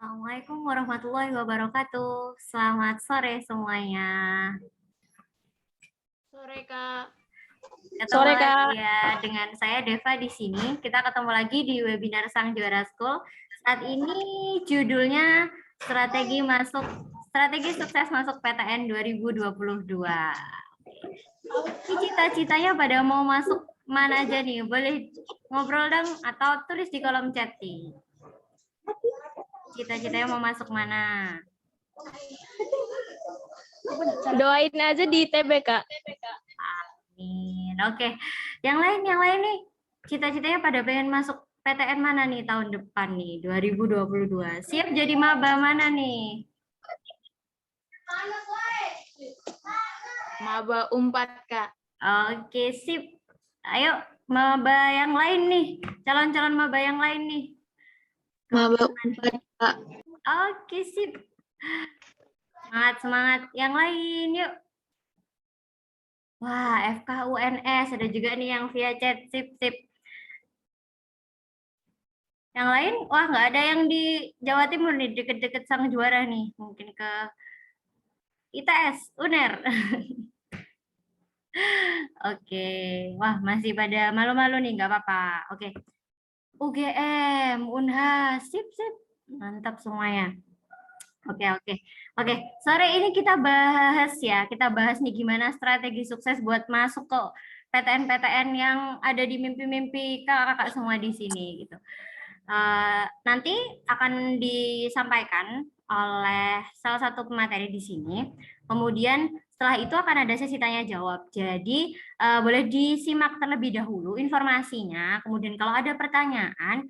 Assalamualaikum warahmatullahi wabarakatuh. Selamat sore semuanya. Sore, Kak. Ketemu Sore, lagi Kak. ya dengan saya Deva di sini. Kita ketemu lagi di webinar Sang Juara School. Saat ini judulnya Strategi Sukses Masuk PTN 2022. Ini cita-citanya pada mau masuk mana aja nih? Boleh ngobrol dong atau tulis di kolom chat nih. Cita-citanya mau masuk mana? Doain aja di ITB, Kak. Amin. Oke. Yang lain nih. Cita-citanya pada pengen masuk PTN mana nih tahun depan nih, 2022. Siap jadi maba mana nih? Maba Unpad, Kak. Oke, sip. Ayo, maba yang lain nih. Calon-calon maba yang lain nih. Maba Unpad, Kak. Oke, sip. Semangat. Yang lain, yuk. Wah, FKUNS. Ada juga nih yang via chat. Sip. Yang lain, wah nggak ada yang di Jawa Timur nih, deket-deket Sang Juara nih. Mungkin ke ITS, UNER. Oke, wah masih pada malu-malu nih, nggak apa-apa. Oke, UGM, Unhas, sip. Mantap semuanya. Oke. Sore ini kita bahas nih gimana strategi sukses buat masuk ke PTN-PTN yang ada di mimpi-mimpi kakak-kakak semua di sini gitu. Nanti akan disampaikan oleh salah satu pemateri di sini. Kemudian setelah itu akan ada sesi tanya jawab. Jadi boleh disimak terlebih dahulu informasinya. Kemudian kalau ada pertanyaan,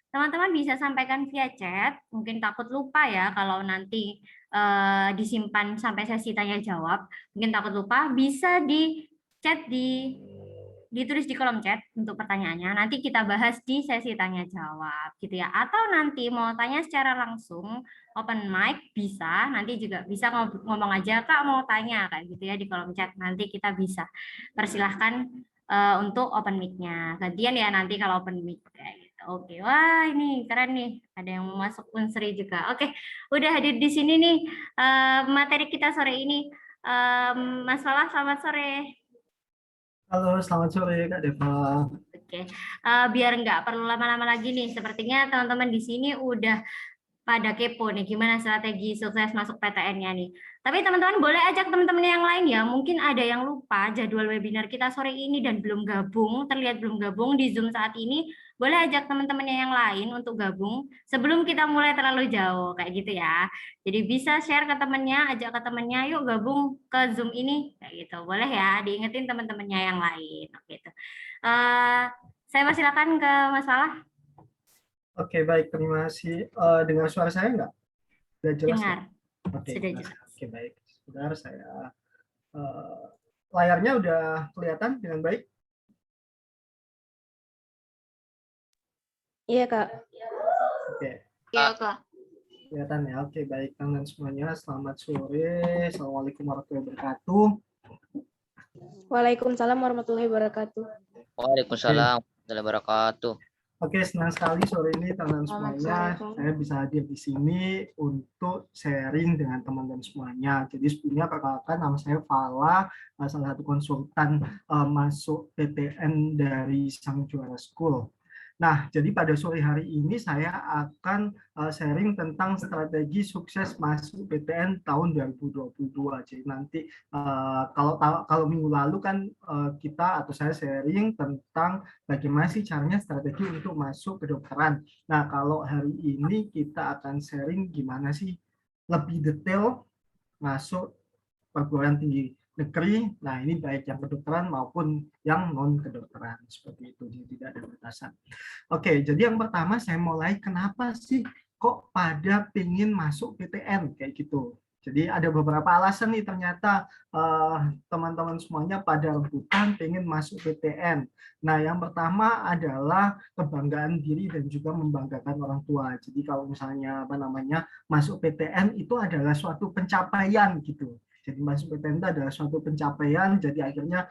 teman-teman bisa sampaikan via chat. Mungkin takut lupa ya kalau nanti disimpan sampai sesi tanya jawab. Mungkin takut lupa, bisa di chat ditulis di kolom chat untuk pertanyaannya. Nanti kita bahas di sesi tanya jawab gitu ya. Atau nanti mau tanya secara langsung open mic bisa, nanti juga bisa ngomong aja Kak mau tanya kayak gitu ya di kolom chat. Nanti kita bisa persilahkan untuk open mic-nya. Gantian ya nanti kalau open mic kayak gitu. Oke, wah ini keren nih. Ada yang mau masuk Unsri juga. Oke, udah hadir di sini nih materi kita sore ini. Mas Falah, selamat sore. Halo, selamat sore Kak Deva. Oke, biar nggak perlu lama-lama lagi nih, sepertinya teman-teman di sini udah pada kepo nih, gimana strategi sukses masuk PTN-nya nih. Tapi teman-teman boleh ajak teman-teman yang lain ya, mungkin ada yang lupa jadwal webinar kita sore ini dan terlihat belum gabung di Zoom saat ini, boleh ajak teman-temannya yang lain untuk gabung sebelum kita mulai terlalu jauh, kayak gitu ya. Jadi bisa share ke temannya, ajak ke temannya, yuk gabung ke Zoom ini, kayak gitu. Boleh ya, diingetin teman-temannya yang lain. Oke, itu. Saya persilakan ke Mas Falah. Oke, baik. Terima kasih. Dengar suara saya nggak? Sudah jelas Dengar. ya? Oke, Sudah jelas. Oke, baik. Sebentar, layarnya udah kelihatan dengan baik? Iya, Kak. Oke. Iya, Kak. Kelihatan ya? Oke, baik. Teman-teman semuanya, selamat sore. Assalamualaikum warahmatullahi wabarakatuh. Waalaikumsalam warahmatullahi wabarakatuh. Waalaikumsalam warahmatullahi wabarakatuh. Oke, senang sekali sore ini teman-teman semuanya. Saya bisa hadir di sini untuk sharing dengan teman-teman semuanya. Jadi sebelumnya perkenalkan, nama saya Fala, salah satu konsultan masuk PTN dari Sang Juara School. Nah, jadi pada sore hari ini saya akan sharing tentang strategi sukses masuk PTN tahun 2022. Jadi nanti kalau minggu lalu kan kita atau saya sharing tentang bagaimana sih caranya strategi untuk masuk kedokteran. Nah, kalau hari ini kita akan sharing gimana sih lebih detail masuk perguruan tinggi negeri. Nah, ini baik yang kedokteran maupun yang non kedokteran, seperti itu, jadi tidak ada batasan. Oke, jadi yang pertama saya mulai, kenapa sih kok pada pengen masuk PTN kayak gitu. Jadi ada beberapa alasan nih, ternyata teman-teman semuanya pada rebutan pengen masuk PTN. Nah, yang pertama adalah kebanggaan diri dan juga membanggakan orang tua. Jadi kalau misalnya masuk PTN itu adalah suatu pencapaian gitu. Jadi masuk PTN itu adalah suatu pencapaian, jadi akhirnya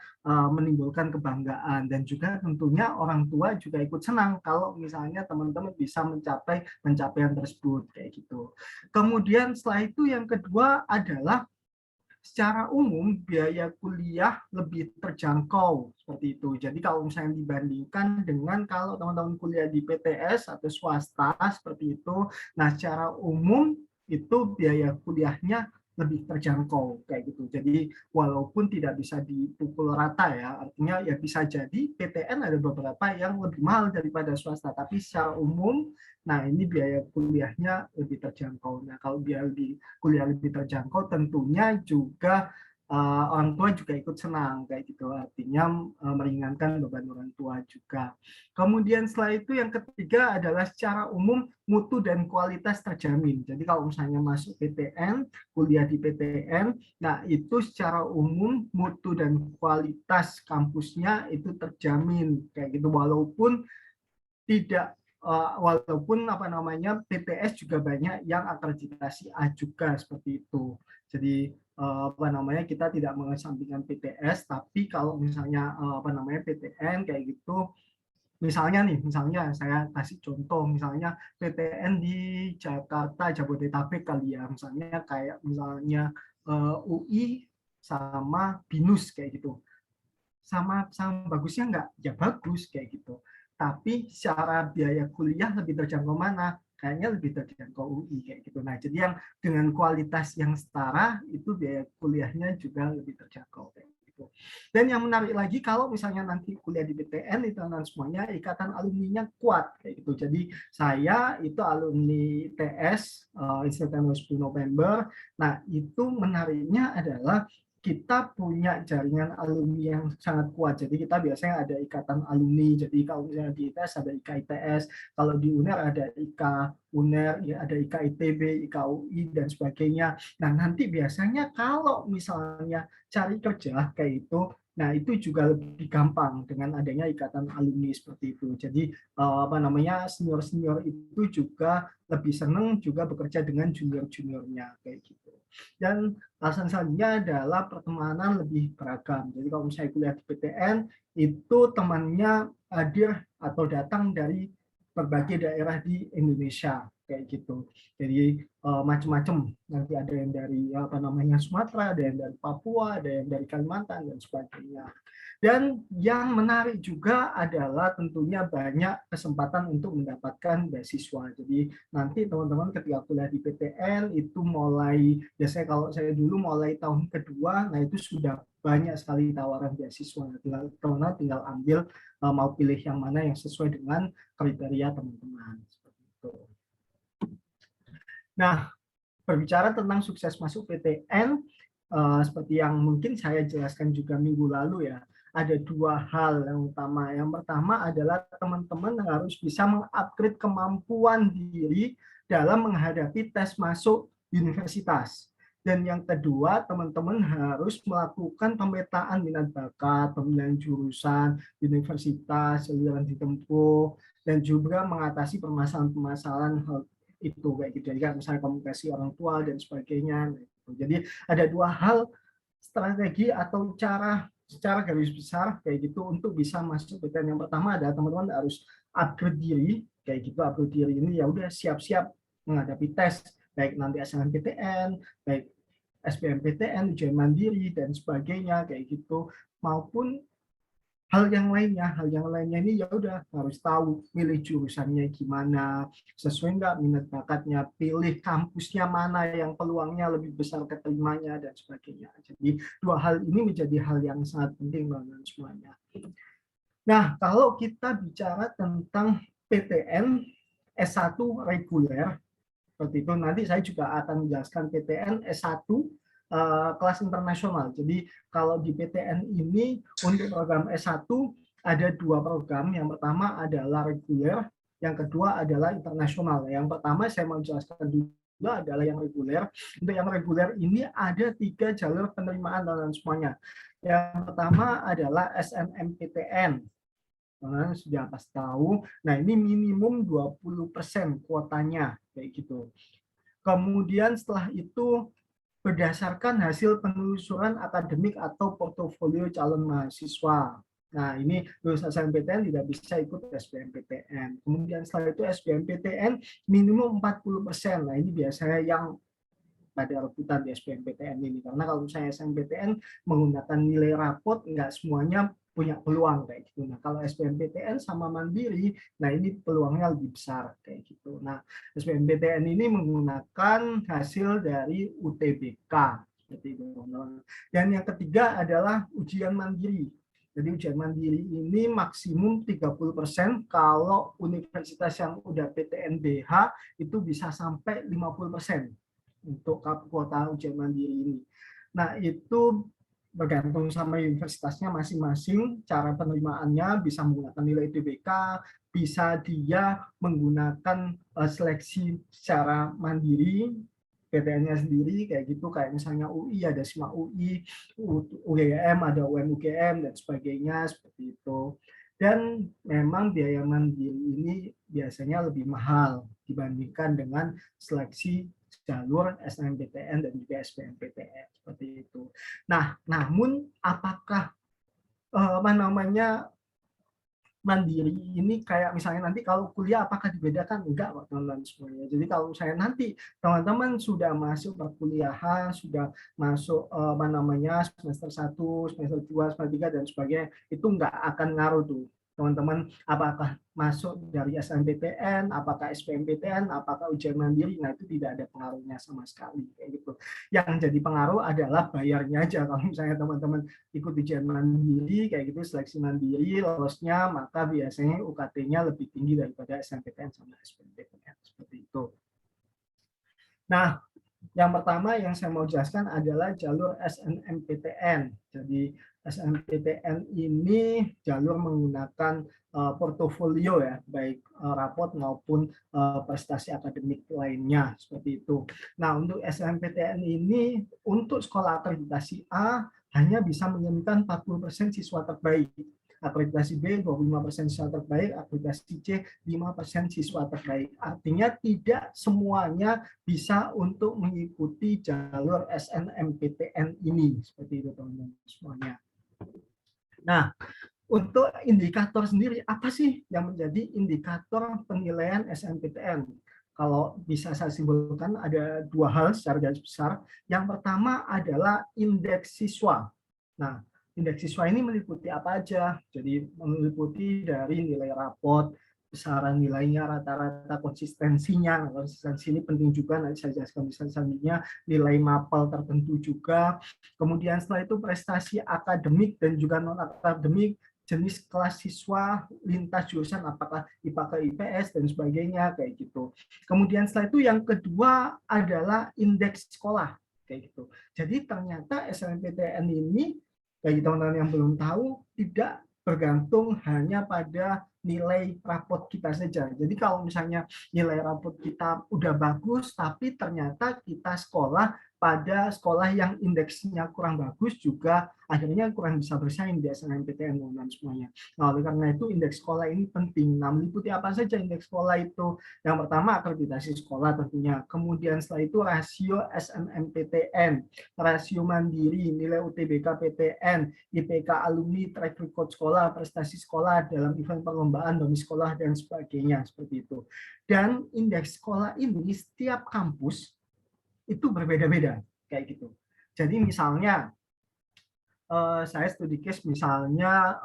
menimbulkan kebanggaan, dan juga tentunya orang tua juga ikut senang kalau misalnya teman-teman bisa mencapai pencapaian tersebut kayak gitu. Kemudian setelah itu yang kedua adalah secara umum biaya kuliah lebih terjangkau seperti itu. Jadi kalau misalnya dibandingkan dengan kalau teman-teman kuliah di PTS atau swasta seperti itu, nah secara umum itu biaya kuliahnya lebih terjangkau kayak gitu. Jadi walaupun tidak bisa dipukul rata ya, artinya ya bisa jadi PTN ada beberapa yang lebih mahal daripada swasta, tapi secara umum nah ini biaya kuliahnya lebih terjangkau. Nah kalau biaya kuliah lebih terjangkau tentunya juga orang tua juga ikut senang kayak gitu, artinya meringankan beban orang tua juga. Kemudian setelah itu yang ketiga adalah secara umum mutu dan kualitas terjamin. Jadi kalau misalnya masuk PTN, kuliah di PTN, nah itu secara umum mutu dan kualitas kampusnya itu terjamin kayak gitu, walaupun tidak walaupun PTS juga banyak yang akreditasi A juga seperti itu. Jadi kita tidak mengesampingkan PTS, tapi kalau misalnya PTN kayak gitu, misalnya saya kasih contoh, misalnya PTN di Jakarta Jabodetabek kali ya, misalnya kayak misalnya UI sama BINUS kayak gitu, sama bagusnya enggak? Ya bagus kayak gitu. Tapi secara biaya kuliah lebih terjangkau mana? Kayaknya lebih terjangkau UI kayak gitu. Nah, jadi yang dengan kualitas yang setara itu biaya kuliahnya juga lebih terjangkau kayak gitu. Dan yang menarik lagi kalau misalnya nanti kuliah di PTN itu semuanya ikatan alumninya kuat kayak gitu. Jadi saya itu alumni TS Institut 10 November. Nah, itu menariknya adalah kita punya jaringan alumni yang sangat kuat. Jadi kita biasanya ada ikatan alumni. Jadi kalau misalnya di ITS ada IKITS, kalau di UNER ada IK UNER, ya ada IK ITB, IK UI dan sebagainya. Nah, nanti biasanya kalau misalnya cari kerja kayak itu, nah itu juga lebih gampang dengan adanya ikatan alumni seperti itu. Jadi senior-senior itu juga lebih senang juga bekerja dengan junior-juniornya kayak gitu. Dan alasan selanjutnya adalah pertemanan lebih beragam. Jadi kalau misalnya kuliah di PTN, itu temannya hadir atau datang dari berbagai daerah di Indonesia kayak gitu. Jadi macam-macam. Nanti ada yang dari Sumatera, ada yang dari Papua, ada yang dari Kalimantan dan sebagainya. Dan yang menarik juga adalah tentunya banyak kesempatan untuk mendapatkan beasiswa. Jadi nanti teman-teman ketika kuliah di PTN itu mulai, biasanya kalau saya dulu mulai tahun kedua, nah itu sudah banyak sekali tawaran beasiswa. Teman-teman tinggal ambil mau pilih yang mana yang sesuai dengan kriteria teman-teman. Seperti itu. Nah, berbicara tentang sukses masuk PTN, seperti yang mungkin saya jelaskan juga minggu lalu ya, ada dua hal yang utama. Yang pertama adalah teman-teman harus bisa mengupgrade kemampuan diri dalam menghadapi tes masuk universitas. Dan yang kedua, teman-teman harus melakukan pemetaan minat bakat, pemilihan jurusan, universitas, aliran ditempuh, dan juga mengatasi permasalahan-permasalahan itu kayak gitu. Jadi misalnya komunikasi orang tua dan sebagainya. Jadi ada dua hal strategi atau cara secara garis besar kayak gitu untuk bisa masuk PTN. Yang pertama adalah teman-teman harus upgrade diri kayak gitu. Upgrade diri ini ya udah siap-siap menghadapi tes baik nanti SNMPTN, baik SBMPTN, ujian mandiri dan sebagainya kayak gitu, maupun hal yang lainnya ini ya udah harus tahu milih jurusannya gimana, sesuai nggak minat bakatnya, pilih kampusnya mana yang peluangnya lebih besar keterimanya dan sebagainya. Jadi dua hal ini menjadi hal yang sangat penting teman-teman semuanya. Nah, kalau kita bicara tentang PTN S1 reguler seperti itu, nanti saya juga akan menjelaskan PTN S1 kelas internasional. Jadi kalau di PTN ini untuk program S1 ada dua program. Yang pertama adalah reguler, yang kedua adalah internasional. Yang pertama saya mau jelaskan dulu adalah yang reguler. Untuk yang reguler ini ada 3 jalur penerimaan dan semuanya. Yang pertama adalah SNMPTN. Teman-teman sudah pasti tahu. Nah, ini minimum 20% kuotanya kayak gitu. Kemudian setelah itu berdasarkan hasil penelusuran akademik atau portofolio calon mahasiswa. Nah, ini lulus SNMPTN tidak bisa ikut SBMPTN. Kemudian setelah itu SBMPTN minimum 40%. Nah, ini biasanya yang pada rebutan di SBMPTN ini. Karena kalau saya SNMPTN menggunakan nilai rapot, nggak semuanya punya peluang kayak gitu. Nah, kalau SBMPTN sama Mandiri, nah ini peluangnya lebih besar kayak gitu. Nah, SBMPTN ini menggunakan hasil dari UTBK seperti itu. Dan yang ketiga adalah ujian mandiri. Jadi ujian mandiri ini maksimum 30%, kalau universitas yang udah PTNBH itu bisa sampai 50% untuk kuota ujian mandiri ini. Nah, itu bergantung sama universitasnya masing-masing, cara penerimaannya bisa menggunakan nilai UTBK, bisa dia menggunakan seleksi secara mandiri, PTN-nya sendiri, kayak gitu, kayak misalnya UI, ada SIMA UI, UGM, ada UM-UGM, dan sebagainya, seperti itu. Dan memang biaya mandiri ini biasanya lebih mahal dibandingkan dengan seleksi jalur SNMPTN dan juga SBMPTN seperti itu. Nah, namun apakah mandiri ini kayak misalnya nanti kalau kuliah apakah dibedakan? Enggak, Pak, teman-teman semuanya. Jadi kalau saya nanti teman-teman sudah masuk perkuliahan, sudah masuk semester 1, semester 2, semester 3 dan sebagainya, itu enggak akan ngaruh tuh. Teman-teman, apakah masuk dari SNMPTN, apakah SBMPTN, apakah ujian mandiri, nah itu tidak ada pengaruhnya sama sekali kayak gitu. Yang jadi pengaruh adalah bayarnya aja. Kalau misalnya teman-teman ikut ujian mandiri kayak gitu, seleksi mandiri, lolosnya, maka biasanya UKT-nya lebih tinggi daripada SNMPTN sama SBMPTN seperti itu. Nah, yang pertama yang saya mau jelaskan adalah jalur SNMPTN. Jadi SNMPTN ini jalur menggunakan portofolio ya, baik rapot maupun prestasi akademik lainnya seperti itu. Nah, untuk SNMPTN ini untuk sekolah akreditasi A hanya bisa mengirimkan 40% siswa terbaik. Akreditasi B 25% siswa terbaik, akreditasi C 5% siswa terbaik. Artinya tidak semuanya bisa untuk mengikuti jalur SNMPTN ini. Seperti itu teman-teman semuanya. Nah, untuk indikator sendiri, apa sih yang menjadi indikator penilaian SNMPTN? Kalau bisa saya simpulkan ada dua hal secara garis besar. Yang pertama adalah indeks siswa. Nah, indeks siswa ini meliputi apa aja? Jadi meliputi dari nilai rapot, besaran nilainya, rata-rata konsistensinya. Konsistensi ini penting juga, nanti saya jelaskan selanjutnya. Nilai mapel tertentu juga. Kemudian setelah itu prestasi akademik dan juga non-akademik, jenis kelas siswa, lintas jurusan, apakah IPA ke IPS, dan sebagainya, kayak gitu. Kemudian setelah itu yang kedua adalah indeks sekolah, kayak gitu. Jadi ternyata SNMPTN ini, bagi teman-teman yang belum tahu, tidak bergantung hanya pada nilai rapot kita saja. Jadi kalau misalnya nilai rapot kita udah bagus, tapi ternyata kita sekolah pada sekolah yang indeksnya kurang bagus juga akhirnya kurang bisa bersaing di SNMPTN dan semuanya. Nah, oleh karena itu indeks sekolah ini penting. Nah, meliputi apa saja indeks sekolah itu? Yang pertama akreditasi sekolah tentunya. Kemudian setelah itu rasio SNMPTN, rasio mandiri, nilai UTBK PTN, IPK alumni, track record sekolah, prestasi sekolah dalam event perlombaan, domi sekolah dan sebagainya seperti itu. Dan indeks sekolah ini setiap kampus itu berbeda-beda kayak gitu. Jadi misalnya saya studi case misalnya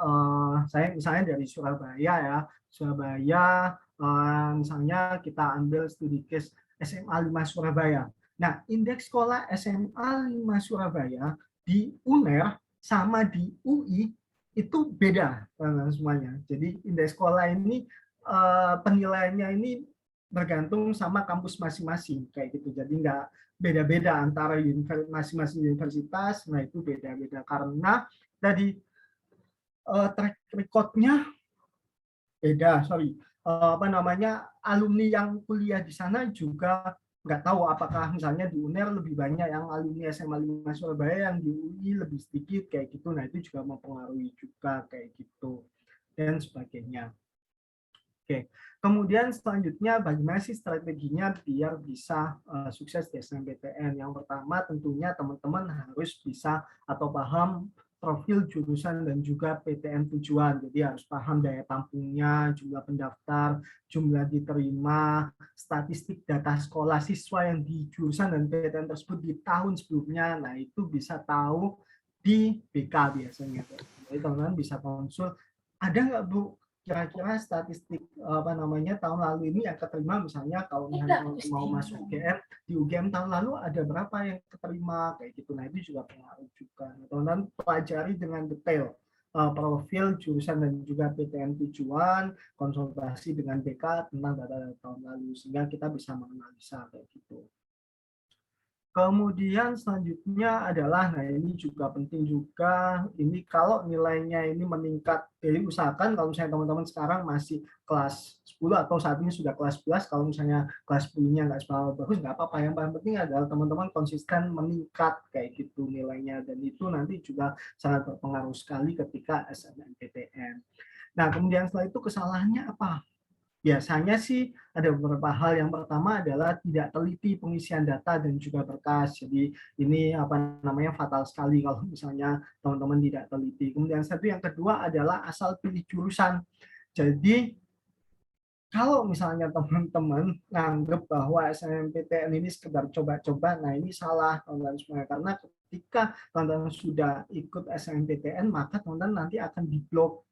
saya misalnya dari Surabaya ya. Surabaya misalnya kita ambil studi case SMA 5 Surabaya. Nah, indeks sekolah SMA 5 Surabaya di UNER sama di UI itu beda semuanya. Jadi indeks sekolah ini penilaiannya ini bergantung sama kampus masing-masing kayak gitu. Jadi nggak beda-beda antara masing-masing universitas. Nah, itu beda-beda karena tadi track record-nya beda. Alumni yang kuliah di sana juga nggak tahu apakah misalnya di UNER lebih banyak yang alumni SMA 5 Surabaya, yang di UI lebih sedikit kayak gitu. Nah, itu juga mempengaruhi juga kayak gitu dan sebagainya. Oke, kemudian selanjutnya bagaimana sih strateginya biar bisa sukses di SNMPTN? Yang pertama tentunya teman-teman harus bisa atau paham profil jurusan dan juga PTN tujuan. Jadi harus paham daya tampungnya, jumlah pendaftar, jumlah diterima, statistik data sekolah siswa yang di jurusan dan PTN tersebut di tahun sebelumnya. Nah, itu bisa tahu di BK biasanya. Jadi teman-teman bisa konsul, ada nggak Bu kira-kira statistik tahun lalu ini yang keterima, misalnya kalau misalnya mau masuk UGM, di UGM tahun lalu ada berapa yang keterima kayak gitu. Nah, itu juga pengaruh juga. Teman-teman pelajari dengan detail profil jurusan dan juga PTN tujuan, konsultasi dengan BK tentang data tahun lalu sehingga kita bisa menganalisa kayak gitu. Kemudian selanjutnya adalah, nah ini juga penting juga, ini kalau nilainya ini meningkat, jadi usahakan kalau misalnya teman-teman sekarang masih kelas 10 atau saat ini sudah kelas 11, kalau misalnya kelas 10-nya nggak seberapa bagus, nggak apa-apa. Yang paling penting adalah teman-teman konsisten meningkat kayak gitu nilainya, dan itu nanti juga sangat berpengaruh sekali ketika SNMPTN. Nah, kemudian setelah itu kesalahannya apa? Biasanya sih ada beberapa hal. Yang pertama adalah tidak teliti pengisian data dan juga berkas. Jadi ini fatal sekali kalau misalnya teman-teman tidak teliti. Kemudian yang kedua adalah asal pilih jurusan. Jadi kalau misalnya teman-teman nganggap bahwa SNMPTN ini sekedar coba-coba, nah ini salah teman-teman semua. Karena ketika teman-teman sudah ikut SNMPTN, maka teman-teman nanti akan diblok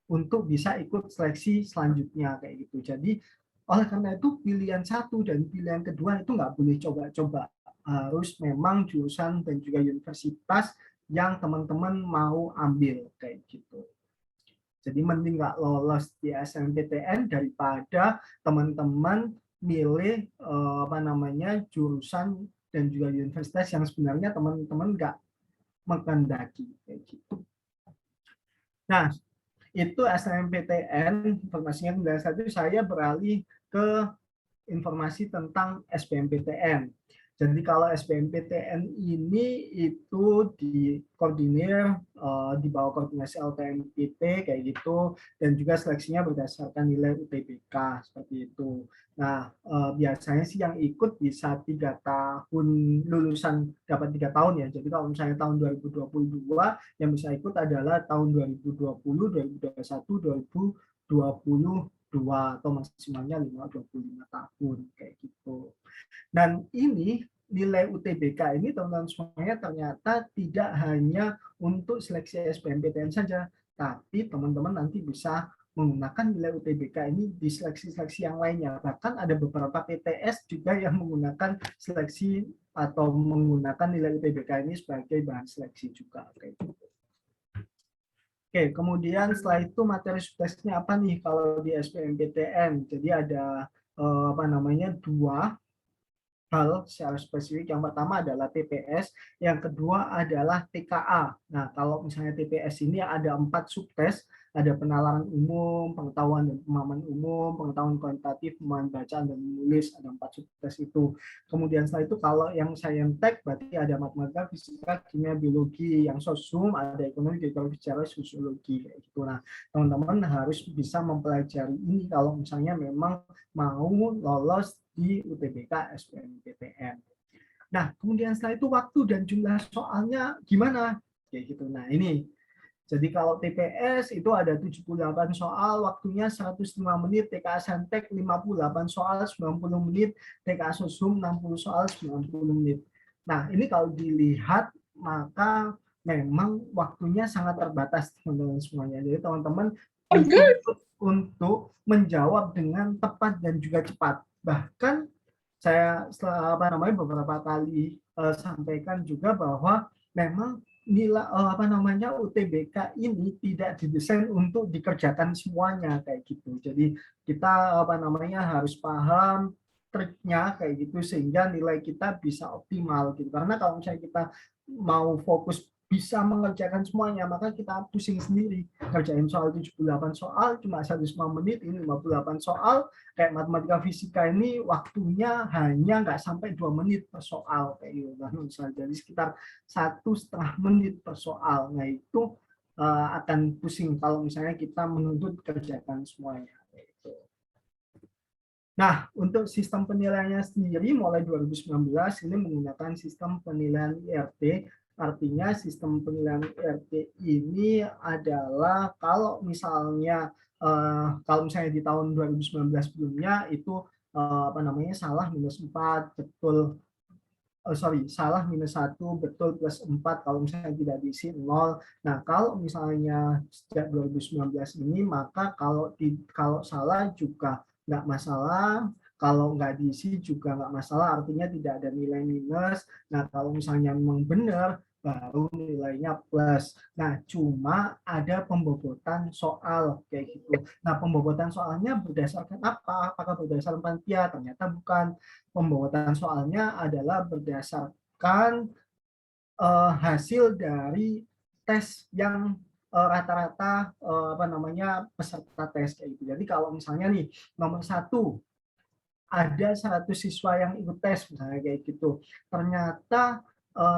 untuk bisa ikut seleksi selanjutnya kayak gitu. Jadi oleh karena itu pilihan satu dan pilihan kedua itu nggak boleh coba-coba, harus memang jurusan dan juga universitas yang teman-teman mau ambil kayak gitu. Jadi mending nggak lolos di SNMPTN daripada teman-teman milih jurusan dan juga universitas yang sebenarnya teman-teman nggak menghendaki kayak gitu. Nah, itu SNMPTN informasinya. Kemudian saya beralih ke informasi tentang SBMPTN. Jadi kalau SBMPTN ini itu dikoordinir di bawah koordinasi LTMPT kayak gitu, dan juga seleksinya berdasarkan nilai UTBK seperti itu. Nah, biasanya sih yang ikut bisa 3 tahun lulusan, dapat 3 tahun ya. Jadi kalau misalnya tahun 2022 yang bisa ikut adalah tahun 2020, 2021, 2022 atau maksimalnya 25 tahun kayak gitu. Dan ini nilai UTBK ini teman-teman semuanya ternyata tidak hanya untuk seleksi SBMPTN saja, tapi teman-teman nanti bisa menggunakan nilai UTBK ini di seleksi-seleksi yang lainnya. Bahkan ada beberapa PTS juga yang menggunakan seleksi atau menggunakan nilai UTBK ini sebagai bahan seleksi juga. Oke, kemudian setelah itu materi suksesnya apa nih kalau di SBMPTN? Jadi ada 2 hal secara spesifik. Yang pertama adalah TPS, yang kedua adalah TKA. Nah, kalau misalnya TPS ini ada 4 subtes, ada penalaran umum, pengetahuan dan pemahaman umum, pengetahuan kuantitatif, pemahaman bacaan dan menulis, ada 4 subtes itu. Kemudian setelah itu kalau yang saintek berarti ada matematika, fisika, kimia, biologi, yang sosum ada ekonomi, geografi, sejarah, sosiologi kayak gitu. Nah, teman-teman harus bisa mempelajari ini kalau misalnya memang mau lolos di UTBK SBMPTN. Nah, kemudian setelah itu waktu dan jumlah soalnya gimana? Kayak gitu. Nah, ini. Jadi kalau TPS itu ada 78 soal, waktunya 105 menit, TKA Saintek 58 soal, 90 menit, TKA Sosum 60 soal, 90 menit. Nah, ini kalau dilihat, maka memang waktunya sangat terbatas, teman-teman semuanya. Jadi teman-teman untuk menjawab dengan tepat dan juga cepat. Bahkan saya beberapa kali sampaikan juga bahwa memang nilai UTBK ini tidak didesain untuk dikerjakan semuanya kayak gitu. Jadi kita harus paham triknya kayak gitu sehingga nilai kita bisa optimal gitu. Karena kalau misalnya kita mau fokus bisa mengerjakan semuanya, maka kita pusing sendiri. Kerjain soal 78 soal, cuma 105 menit, ini 58 soal, kayak matematika fisika ini waktunya hanya nggak sampai 2 menit per soal. Kayak gitu. Jadi sekitar 1,5 menit per soal. Nah itu akan pusing kalau misalnya kita menuntut kerjakan semuanya. Gitu. Nah, untuk sistem penilaiannya sendiri mulai 2019 ini menggunakan sistem penilaian IRT. Artinya sistem penilaian IRT ini adalah kalau misalnya di tahun 2019 sebelumnya itu salah -4 betul salah -1 betul +4 kalau misalnya tidak diisi 0. Nah, kalau misalnya sejak 2019 ini maka kalau salah juga nggak masalah, kalau nggak diisi juga nggak masalah, artinya tidak ada nilai minus. Nah, kalau misalnya memang benar baru nilainya plus. Nah, cuma ada pembobotan soal kayak gitu. Nah, pembobotan soalnya berdasarkan apa? Apakah berdasarkan panitia? Ternyata bukan. Pembobotan soalnya adalah berdasarkan hasil dari tes yang rata-rata peserta tes kayak gitu. Jadi kalau misalnya nih nomor 1 ada 100 siswa yang ikut tes misalnya kayak gitu. Ternyata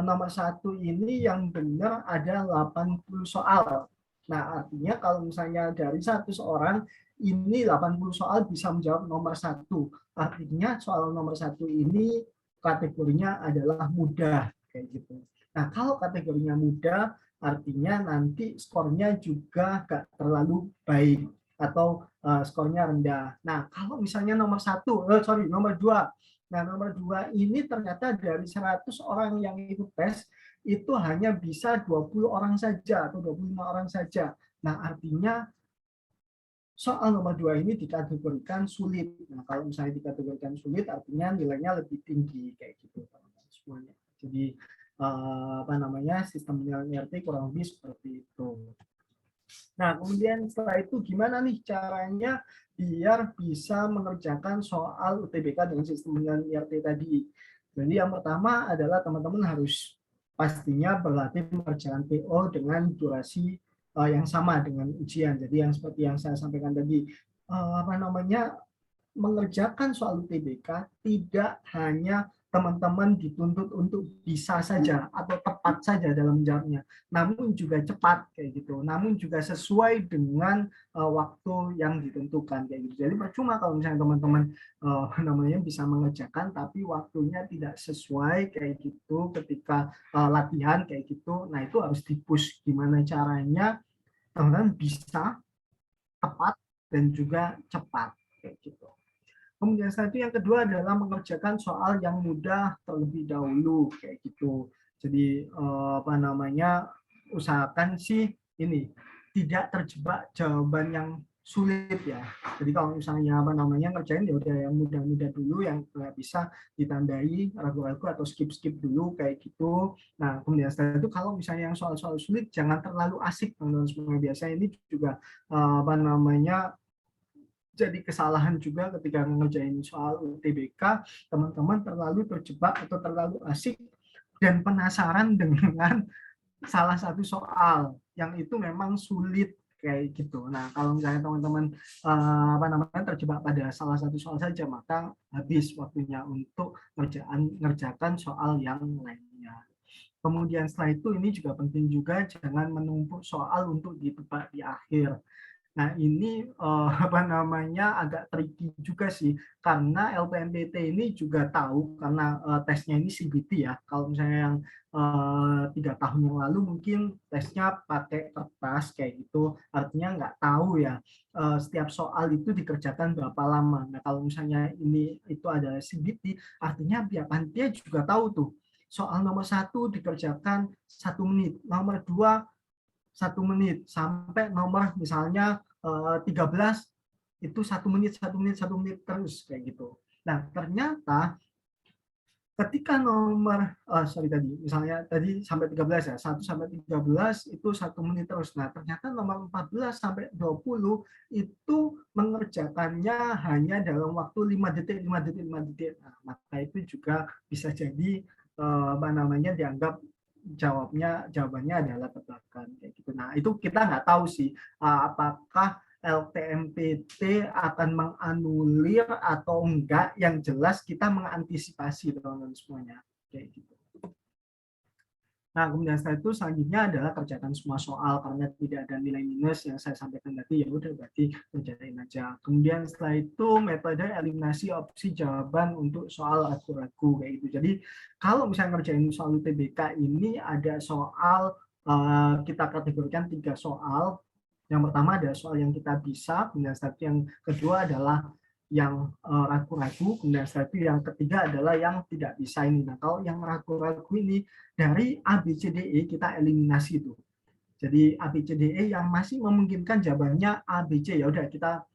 nomor 1 ini yang benar ada 80 soal. Nah, artinya kalau misalnya dari 100 orang ini 80 soal bisa menjawab nomor 1. Artinya soal nomor 1 ini kategorinya adalah mudah kayak gitu. Nah, kalau kategorinya mudah artinya nanti skornya juga gak terlalu baik atau skornya rendah. Nah, kalau misalnya nomor 2. Nah, nomor 2 ini ternyata dari 100 orang yang ikut tes itu hanya bisa 20 orang saja atau 25 orang saja. Nah, artinya soal nomor 2 ini dikategorikan sulit. Nah, kalau misalnya dikategorikan sulit artinya nilainya lebih tinggi kayak gitu teman-teman semuanya. Jadi sistem penilaian IRT kurang lebih seperti itu. Nah, kemudian setelah itu gimana nih caranya biar bisa mengerjakan soal UTBK dengan sistem penilaian IRT tadi. Jadi yang pertama adalah teman-teman harus pastinya berlatih mengerjakan PO dengan durasi yang sama dengan ujian. Jadi yang seperti yang saya sampaikan tadi, mengerjakan soal UTBK tidak hanya teman-teman dituntut untuk bisa saja atau tepat saja dalam menjawabnya, namun juga cepat kayak gitu, namun juga sesuai dengan waktu yang ditentukan kayak gitu. Jadi percuma kalau misalnya teman-teman bisa mengerjakan tapi waktunya tidak sesuai kayak gitu ketika latihan kayak gitu. Nah, itu harus dipush gimana caranya teman-teman bisa tepat dan juga cepat kayak gitu. Kemudian yang kedua adalah mengerjakan soal yang mudah terlebih dahulu kayak gitu. Jadi usahakan sih ini tidak terjebak jawaban yang sulit ya. Jadi kalau misalnya ngerjain ya udah yang mudah-mudah dulu yang nggak bisa ditandai ragu-ragu atau skip-skip dulu kayak gitu. Nah, kemudian setelah itu kalau misalnya yang soal-soal sulit jangan terlalu asik teman-teman semua. Biasanya ini juga jadi kesalahan juga ketika mengerjain soal UTBK, teman-teman terlalu terjebak atau terlalu asik dan penasaran dengan salah satu soal yang itu memang sulit kayak gitu. Nah, kalau misalnya teman-teman terjebak pada salah satu soal saja, maka habis waktunya untuk ngerjakan soal yang lainnya. Kemudian setelah itu ini juga penting juga jangan menumpuk soal untuk ditebak di akhir. Nah, ini agak tricky juga sih karena LPMPT ini juga tahu karena tesnya ini CBT ya. Kalau misalnya yang 3 tahun yang lalu mungkin tesnya pakai kertas kayak gitu, artinya nggak tahu ya setiap soal itu dikerjakan berapa lama. Nah, kalau misalnya itu adalah CBT, artinya pihak panitia juga tahu tuh soal nomor 1 dikerjakan 1 menit, nomor 2 1 menit, sampai nomor misalnya 13 itu 1 menit terus kayak gitu. Nah, ternyata ketika nomor misalnya tadi sampai 13 ya, 1 sampai 13 itu 1 menit terus. Nah, ternyata nomor 14 sampai 20 itu mengerjakannya hanya dalam waktu 5 detik. Nah, maka itu juga bisa jadi dianggap jawabannya adalah tebakan kayak gitu. Nah, itu kita nggak tahu sih apakah LTMPT akan menganulir atau enggak, yang jelas kita mengantisipasi teman-teman semuanya kayak gitu. Nah, kemudian setelah itu selanjutnya adalah kerjakan semua soal karena tidak ada nilai minus yang saya sampaikan tadi, ya udah berarti kerjain aja. Kemudian setelah itu metode eliminasi opsi jawaban untuk soal ragu-ragu kayak gitu. Jadi kalau misalnya ngerjain soal UTBK ini ada soal kita kategorikan 3 soal. Yang pertama ada soal yang kita bisa, kemudian setelah itu yang kedua adalah yang ragu-ragu, kemudian setelah itu yang ketiga adalah yang tidak bisa ini. Nah, kalau yang ragu-ragu ini dari A, B, C, D, E kita eliminasi itu. Jadi A, B, C, D, E yang masih memungkinkan jawabannya A, B, C, ya udah kita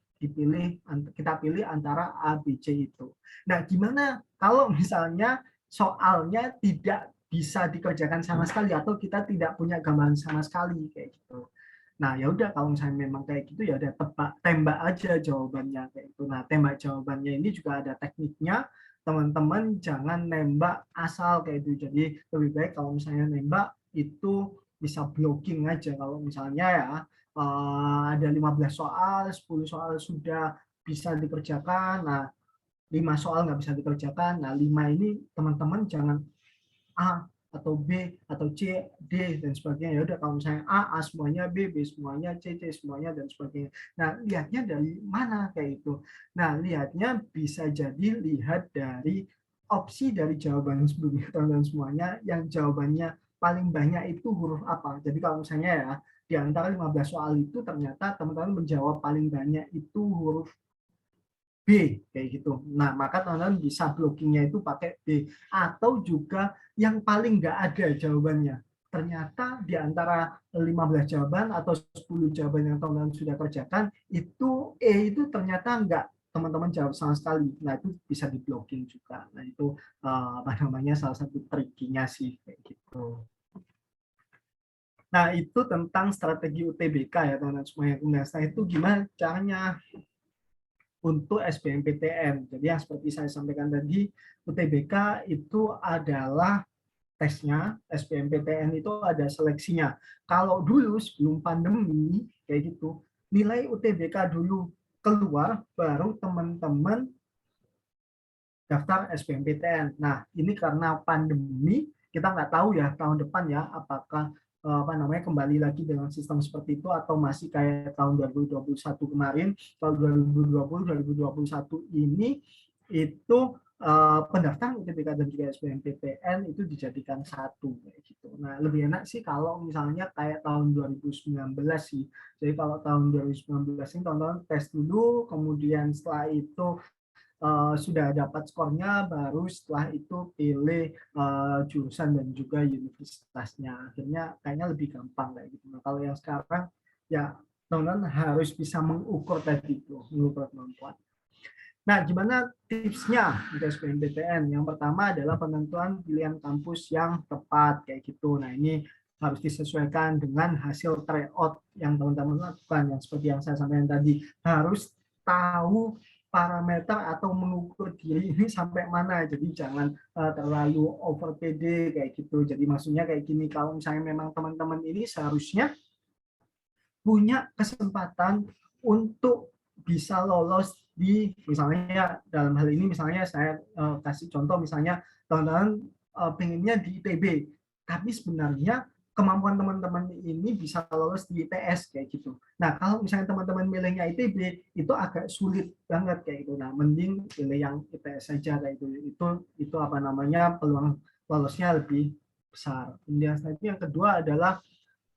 pilih antara A, B, C itu. Nah, gimana kalau misalnya soalnya tidak bisa dikerjakan sama sekali atau kita tidak punya gambaran sama sekali kayak gitu. Nah, ya udah kalau misalnya memang kayak gitu ya udah tembak aja jawabannya kayak gitu. Nah, tembak jawabannya ini juga ada tekniknya. Teman-teman jangan nembak asal kayak itu. Jadi lebih baik kalau misalnya nembak itu bisa blocking aja. Kalau misalnya ya ada 15 soal, 10 soal sudah bisa dikerjakan. Nah, 5 soal nggak bisa dikerjakan. Nah, 5 ini teman-teman jangan A atau B atau C, D dan sebagainya. Ya udah kalau misalnya A semuanya, B semuanya, C semuanya dan sebagainya. Nah, lihatnya dari mana kayak itu. Nah, lihatnya bisa jadi lihat dari opsi dari jawaban sebelumnya teman-teman semuanya yang jawabannya paling banyak itu huruf apa. Jadi kalau misalnya ya di antara 15 soal itu ternyata teman-teman menjawab paling banyak itu huruf B kayak gitu. Nah, maka teman-teman bisa blockingnya itu pakai B atau juga yang paling nggak ada jawabannya. Ternyata di antara 15 jawaban atau 10 jawaban yang teman-teman sudah kerjakan itu E itu ternyata nggak teman-teman jawab sama sekali. Nah, itu bisa di blocking juga. Nah, itu apa namanya salah satu triknya sih kayak gitu. Nah, itu tentang strategi UTBK ya teman-teman semuanya. Nah, setelah itu gimana caranya untuk SBMPTN. Jadi yang seperti saya sampaikan tadi, UTBK itu adalah tesnya, SBMPTN itu ada seleksinya. Kalau dulu sebelum pandemi kayak gitu, nilai UTBK dulu keluar, baru teman-teman daftar SBMPTN. Nah, ini karena pandemi, kita nggak tahu ya tahun depan ya apakah apa namanya kembali lagi dengan sistem seperti itu atau masih kayak tahun 2021 kemarin. Tahun 2020 2021 ini itu pendaftaran UTBK dan juga SBMPTN itu dijadikan satu kayak gitu. Nah, lebih enak sih kalau misalnya kayak tahun 2019 sih. Jadi kalau tahun 2019 ini tahun-tahun tes dulu, kemudian setelah itu sudah dapat skornya, baru setelah itu pilih jurusan dan juga universitasnya. Akhirnya kayaknya lebih gampang kayak gitu. Nah, kalau yang sekarang ya teman-teman harus bisa mengukur tadi itu, mengukur kemampuan. Nah, gimana tipsnya untuk SBMPTN? Yang pertama adalah penentuan pilihan kampus yang tepat kayak gitu. Nah, ini harus disesuaikan dengan hasil tryout yang teman-teman lakukan. Yang seperti yang saya sampaikan tadi, harus tahu parameter atau mengukur diri ini sampai mana. Jadi jangan terlalu over PD kayak gitu. Jadi maksudnya kayak gini, kalau misalnya memang teman-teman ini seharusnya punya kesempatan untuk bisa lolos di misalnya dalam hal ini misalnya saya kasih contoh misalnya teman-teman pengennya di ITB tapi sebenarnya kemampuan teman-teman ini bisa lolos di ITS kayak gitu. Nah, kalau misalnya teman-teman milihnya ITB itu agak sulit banget kayak gitu. Nah, mending pilih yang ITS saja kayak itu. Itu apa namanya peluang lolosnya lebih besar. Kemudian selanjutnya yang kedua adalah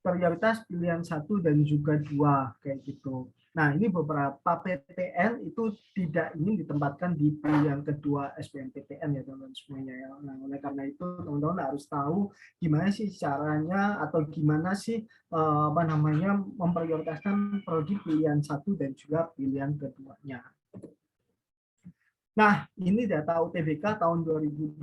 prioritas pilihan 1 dan juga 2 kayak gitu. Nah, ini beberapa PTN itu tidak ingin ditempatkan di pilihan kedua SBMPTN ya teman-teman semuanya ya. Nah, oleh karena itu teman-teman harus tahu gimana sih caranya atau gimana sih apa namanya memprioritaskan prodi pilihan 1 dan juga pilihan keduanya. Nah, ini data UTBK tahun 2021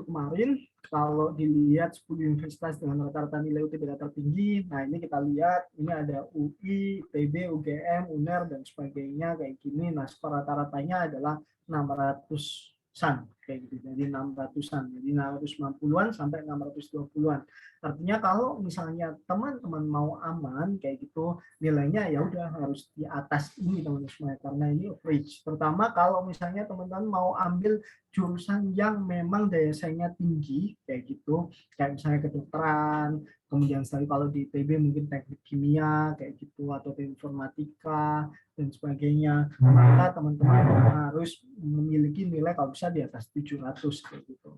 kemarin. Kalau dilihat 10 universitas dengan rata-rata nilai UTBK tertinggi, nah ini kita lihat, ini ada UI, ITB, UGM, UNER, dan sebagainya kayak gini. Nah, skor rata-ratanya adalah 611 600-an kayak gitu. Jadi 600-an. Jadi 690-an sampai 620-an. Artinya kalau misalnya teman-teman mau aman kayak gitu, nilainya ya udah harus di atas ini teman-teman semua karena ini average. Terutama kalau misalnya teman-teman mau ambil jurusan yang memang daya saingnya tinggi kayak gitu, kayak misalnya kedokteran, kemudian sekali kalau di ITB mungkin teknik kimia kayak gitu atau informatika dan sebagainya, maka teman-teman harus memiliki nilai kalau bisa di atas 700 kayak gitu.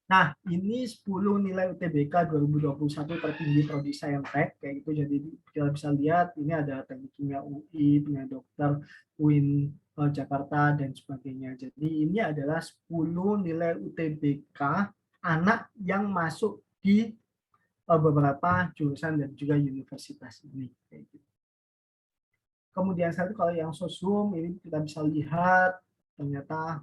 Nah, ini 10 nilai UTBK 2021 tertinggi prodi Saintek kayak gitu. Jadi kita bisa lihat ini ada teknik kimia UI, punya dokter UIN Jakarta dan sebagainya. Jadi ini adalah 10 nilai UTBK anak yang masuk di beberapa jurusan dan juga universitas ini kayak gitu. Kemudian satu kalau yang sosum ini kita bisa lihat ternyata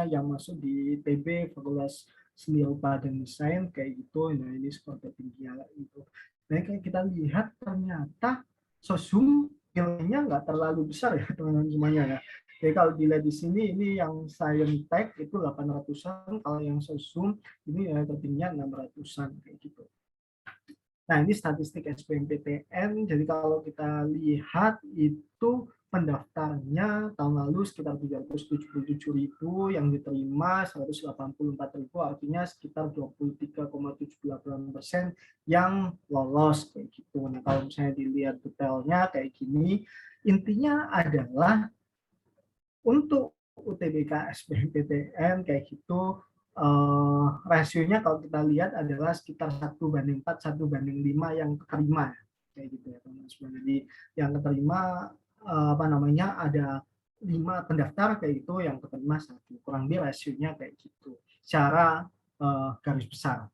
yang masuk di TB Fakultas Seni Rupa dan Desain kayak gitu. Nah ini skor tertingginya itu. Nah kayak kita lihat ternyata sosum nilainya nggak terlalu besar ya teman-teman semuanya ya. Jadi kalau dilihat di sini ini yang Saintek itu 800-an, kalau yang sosum ini tertingginya 600-an kayak gitu. Nah, ini statistik SBMPTN. Jadi kalau kita lihat itu pendaftarnya tahun lalu sekitar 377.000, yang diterima 184.000, artinya sekitar 23,78% yang lolos kayak gitu. Nah, kalau misalnya dilihat detailnya kayak gini, intinya adalah untuk UTBK SBMPTN kayak gitu rasionya kalau kita lihat adalah sekitar 1:4, 1:5 yang keterima kayak gitu ya teman-teman. Jadi yang keterima ada 5 pendaftar kayak gitu, yang keterima 1, kurang lebih rasionya kayak gitu secara garis besar.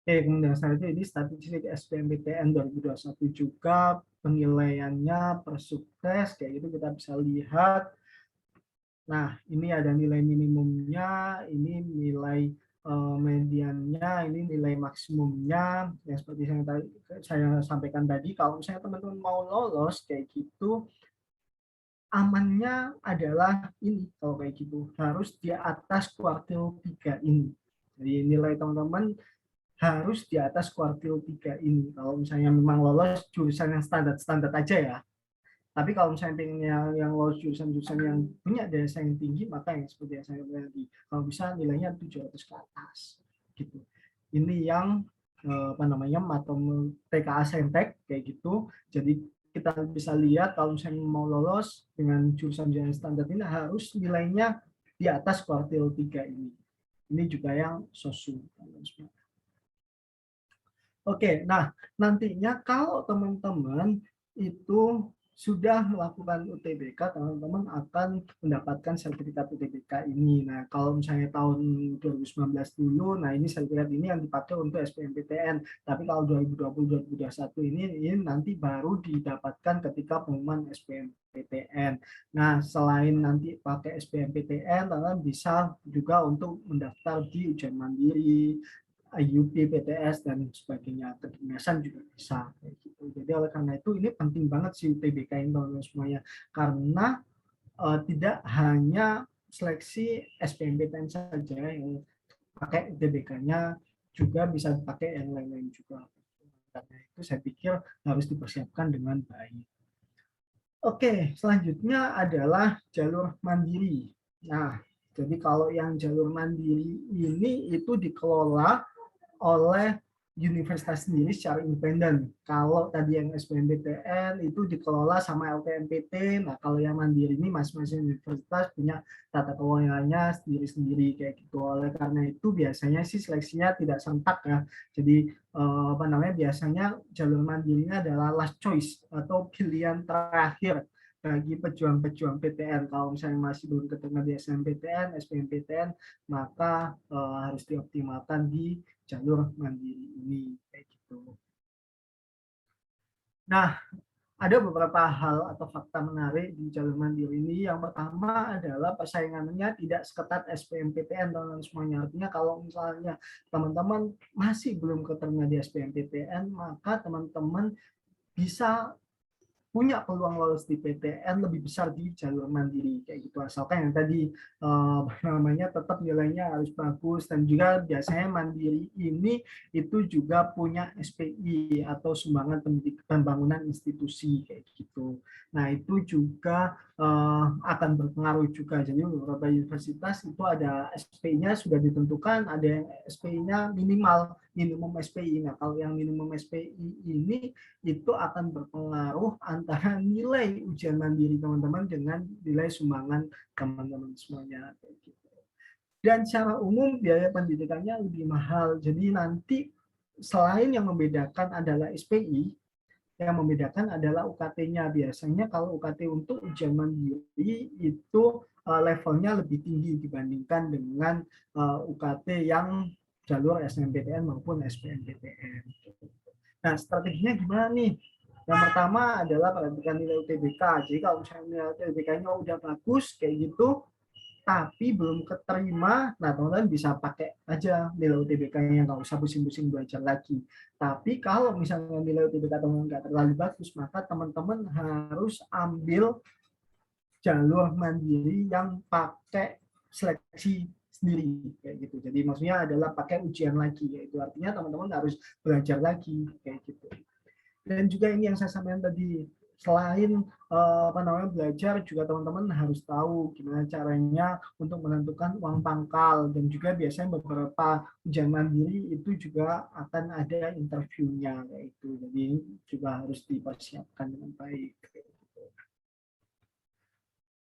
Oke, kemudian selanjutnya ini statistik SBMPTN 2021 juga penilaiannya per subtes kayak gitu kita bisa lihat. Nah, ini ada nilai minimumnya, ini nilai mediannya, ini nilai maksimumnya. Yang seperti saya sampaikan tadi, kalau misalnya teman-teman mau lolos kayak gitu, amannya adalah ini, kalau kayak gitu, harus di atas kuartil 3 ini. Jadi nilai teman-teman harus di atas kuartil 3 ini. Kalau misalnya memang lolos jurusan yang standar-standar aja ya. Tapi kalau misalnya pengen yang lolos jurusan-jurusan yang punya daya saing tinggi, maka yang seperti yang saya bilang tadi, kalau bisa nilainya 700 ke atas. Gitu. Ini yang matom TKA Saintek kayak gitu. Jadi kita bisa lihat kalau misalnya mau lolos dengan jurusan-jurusan standar ini harus nilainya di atas kuartil 3 ini. Ini juga yang sosum. Oke, nah nantinya kalau teman-teman itu sudah melakukan UTBK, teman-teman akan mendapatkan sertifikat UTBK ini. Nah, kalau misalnya tahun 2019 dulu, nah ini sertifikat ini yang dipakai untuk SBMPTN. Tapi kalau 2020-2021 ini nanti baru didapatkan ketika pengumuman SBMPTN. Nah, selain nanti pakai SBMPTN, teman-teman bisa juga untuk mendaftar di ujian mandiri, IUP, PTS, dan sebagainya, kedinasan juga bisa kayak gitu. Jadi oleh karena itu ini penting banget sih UTBK ini teman-teman semuanya, karena tidak hanya seleksi SBMPTN saja yang pakai UTBK-nya, juga bisa dipakai yang lain-lain juga. Karena itu saya pikir harus dipersiapkan dengan baik. Oke, selanjutnya adalah jalur mandiri. Nah, jadi kalau yang jalur mandiri ini itu dikelola oleh universitas sendiri secara independen. Kalau tadi yang SBMPTN itu dikelola sama LTMPT, nah kalau yang mandiri ini masing-masing universitas punya tata kelolanya sendiri-sendiri kayak gitu. Oleh karena itu biasanya sih seleksinya tidak serentak ya. Jadi biasanya jalur mandirinya adalah last choice atau pilihan terakhir bagi pejuang-pejuang PTN. Kalau misalnya masih belum keterima di SNMPTN, SBMPTN, maka harus dioptimalkan di jalur mandiri ini kayak gitu. Nah, ada beberapa hal atau fakta menarik di jalur mandiri ini. Yang pertama adalah persaingannya tidak seketat SBMPTN teman-teman semuanya. Artinya kalau misalnya teman-teman masih belum keterima di SBMPTN, maka teman-teman bisa punya peluang lolos di PTN lebih besar di jalur mandiri kayak gitu, asalkan yang tadi tetap nilainya harus bagus, dan juga biasanya mandiri ini itu juga punya SPI atau sumbangan pembangunan institusi kayak gitu. Nah itu juga akan berpengaruh juga. Jadi beberapa universitas itu ada SPI-nya sudah ditentukan, ada yang SPI-nya minimum SPI. Nah kalau yang minimum SPI ini itu akan berpengaruh antara nilai ujian mandiri teman-teman dengan nilai sumbangan teman-teman semuanya. Dan secara umum biaya pendidikannya lebih mahal. Jadi nanti selain yang membedakan adalah SPI, yang membedakan adalah UKT-nya. Biasanya kalau UKT untuk ujian mandiri itu levelnya lebih tinggi dibandingkan dengan UKT yang jalur SNMPTN maupun SBMPTN. Nah, strateginya gimana nih? Yang pertama adalah perhatikan nilai UTBK. Jadi kalau misalnya nilai UTBK-nya udah bagus kayak gitu, tapi belum keterima, nah teman-teman bisa pakai aja nilai UTBK-nya, nggak usah pusing-pusing belajar lagi. Tapi kalau misalnya nilai UTBK teman-teman nggak terlalu bagus, maka teman-teman harus ambil jalur mandiri yang pakai seleksi sendiri kayak gitu. Jadi maksudnya adalah pakai ujian lagi, yaitu artinya teman-teman harus belajar lagi kayak gitu. Dan juga ini yang saya sampaikan tadi, selain belajar, juga teman-teman harus tahu gimana caranya untuk menentukan uang pangkal, dan juga biasanya beberapa ujian mandiri itu juga akan ada interviewnya kayak itu. Jadi juga harus dipersiapkan dengan baik.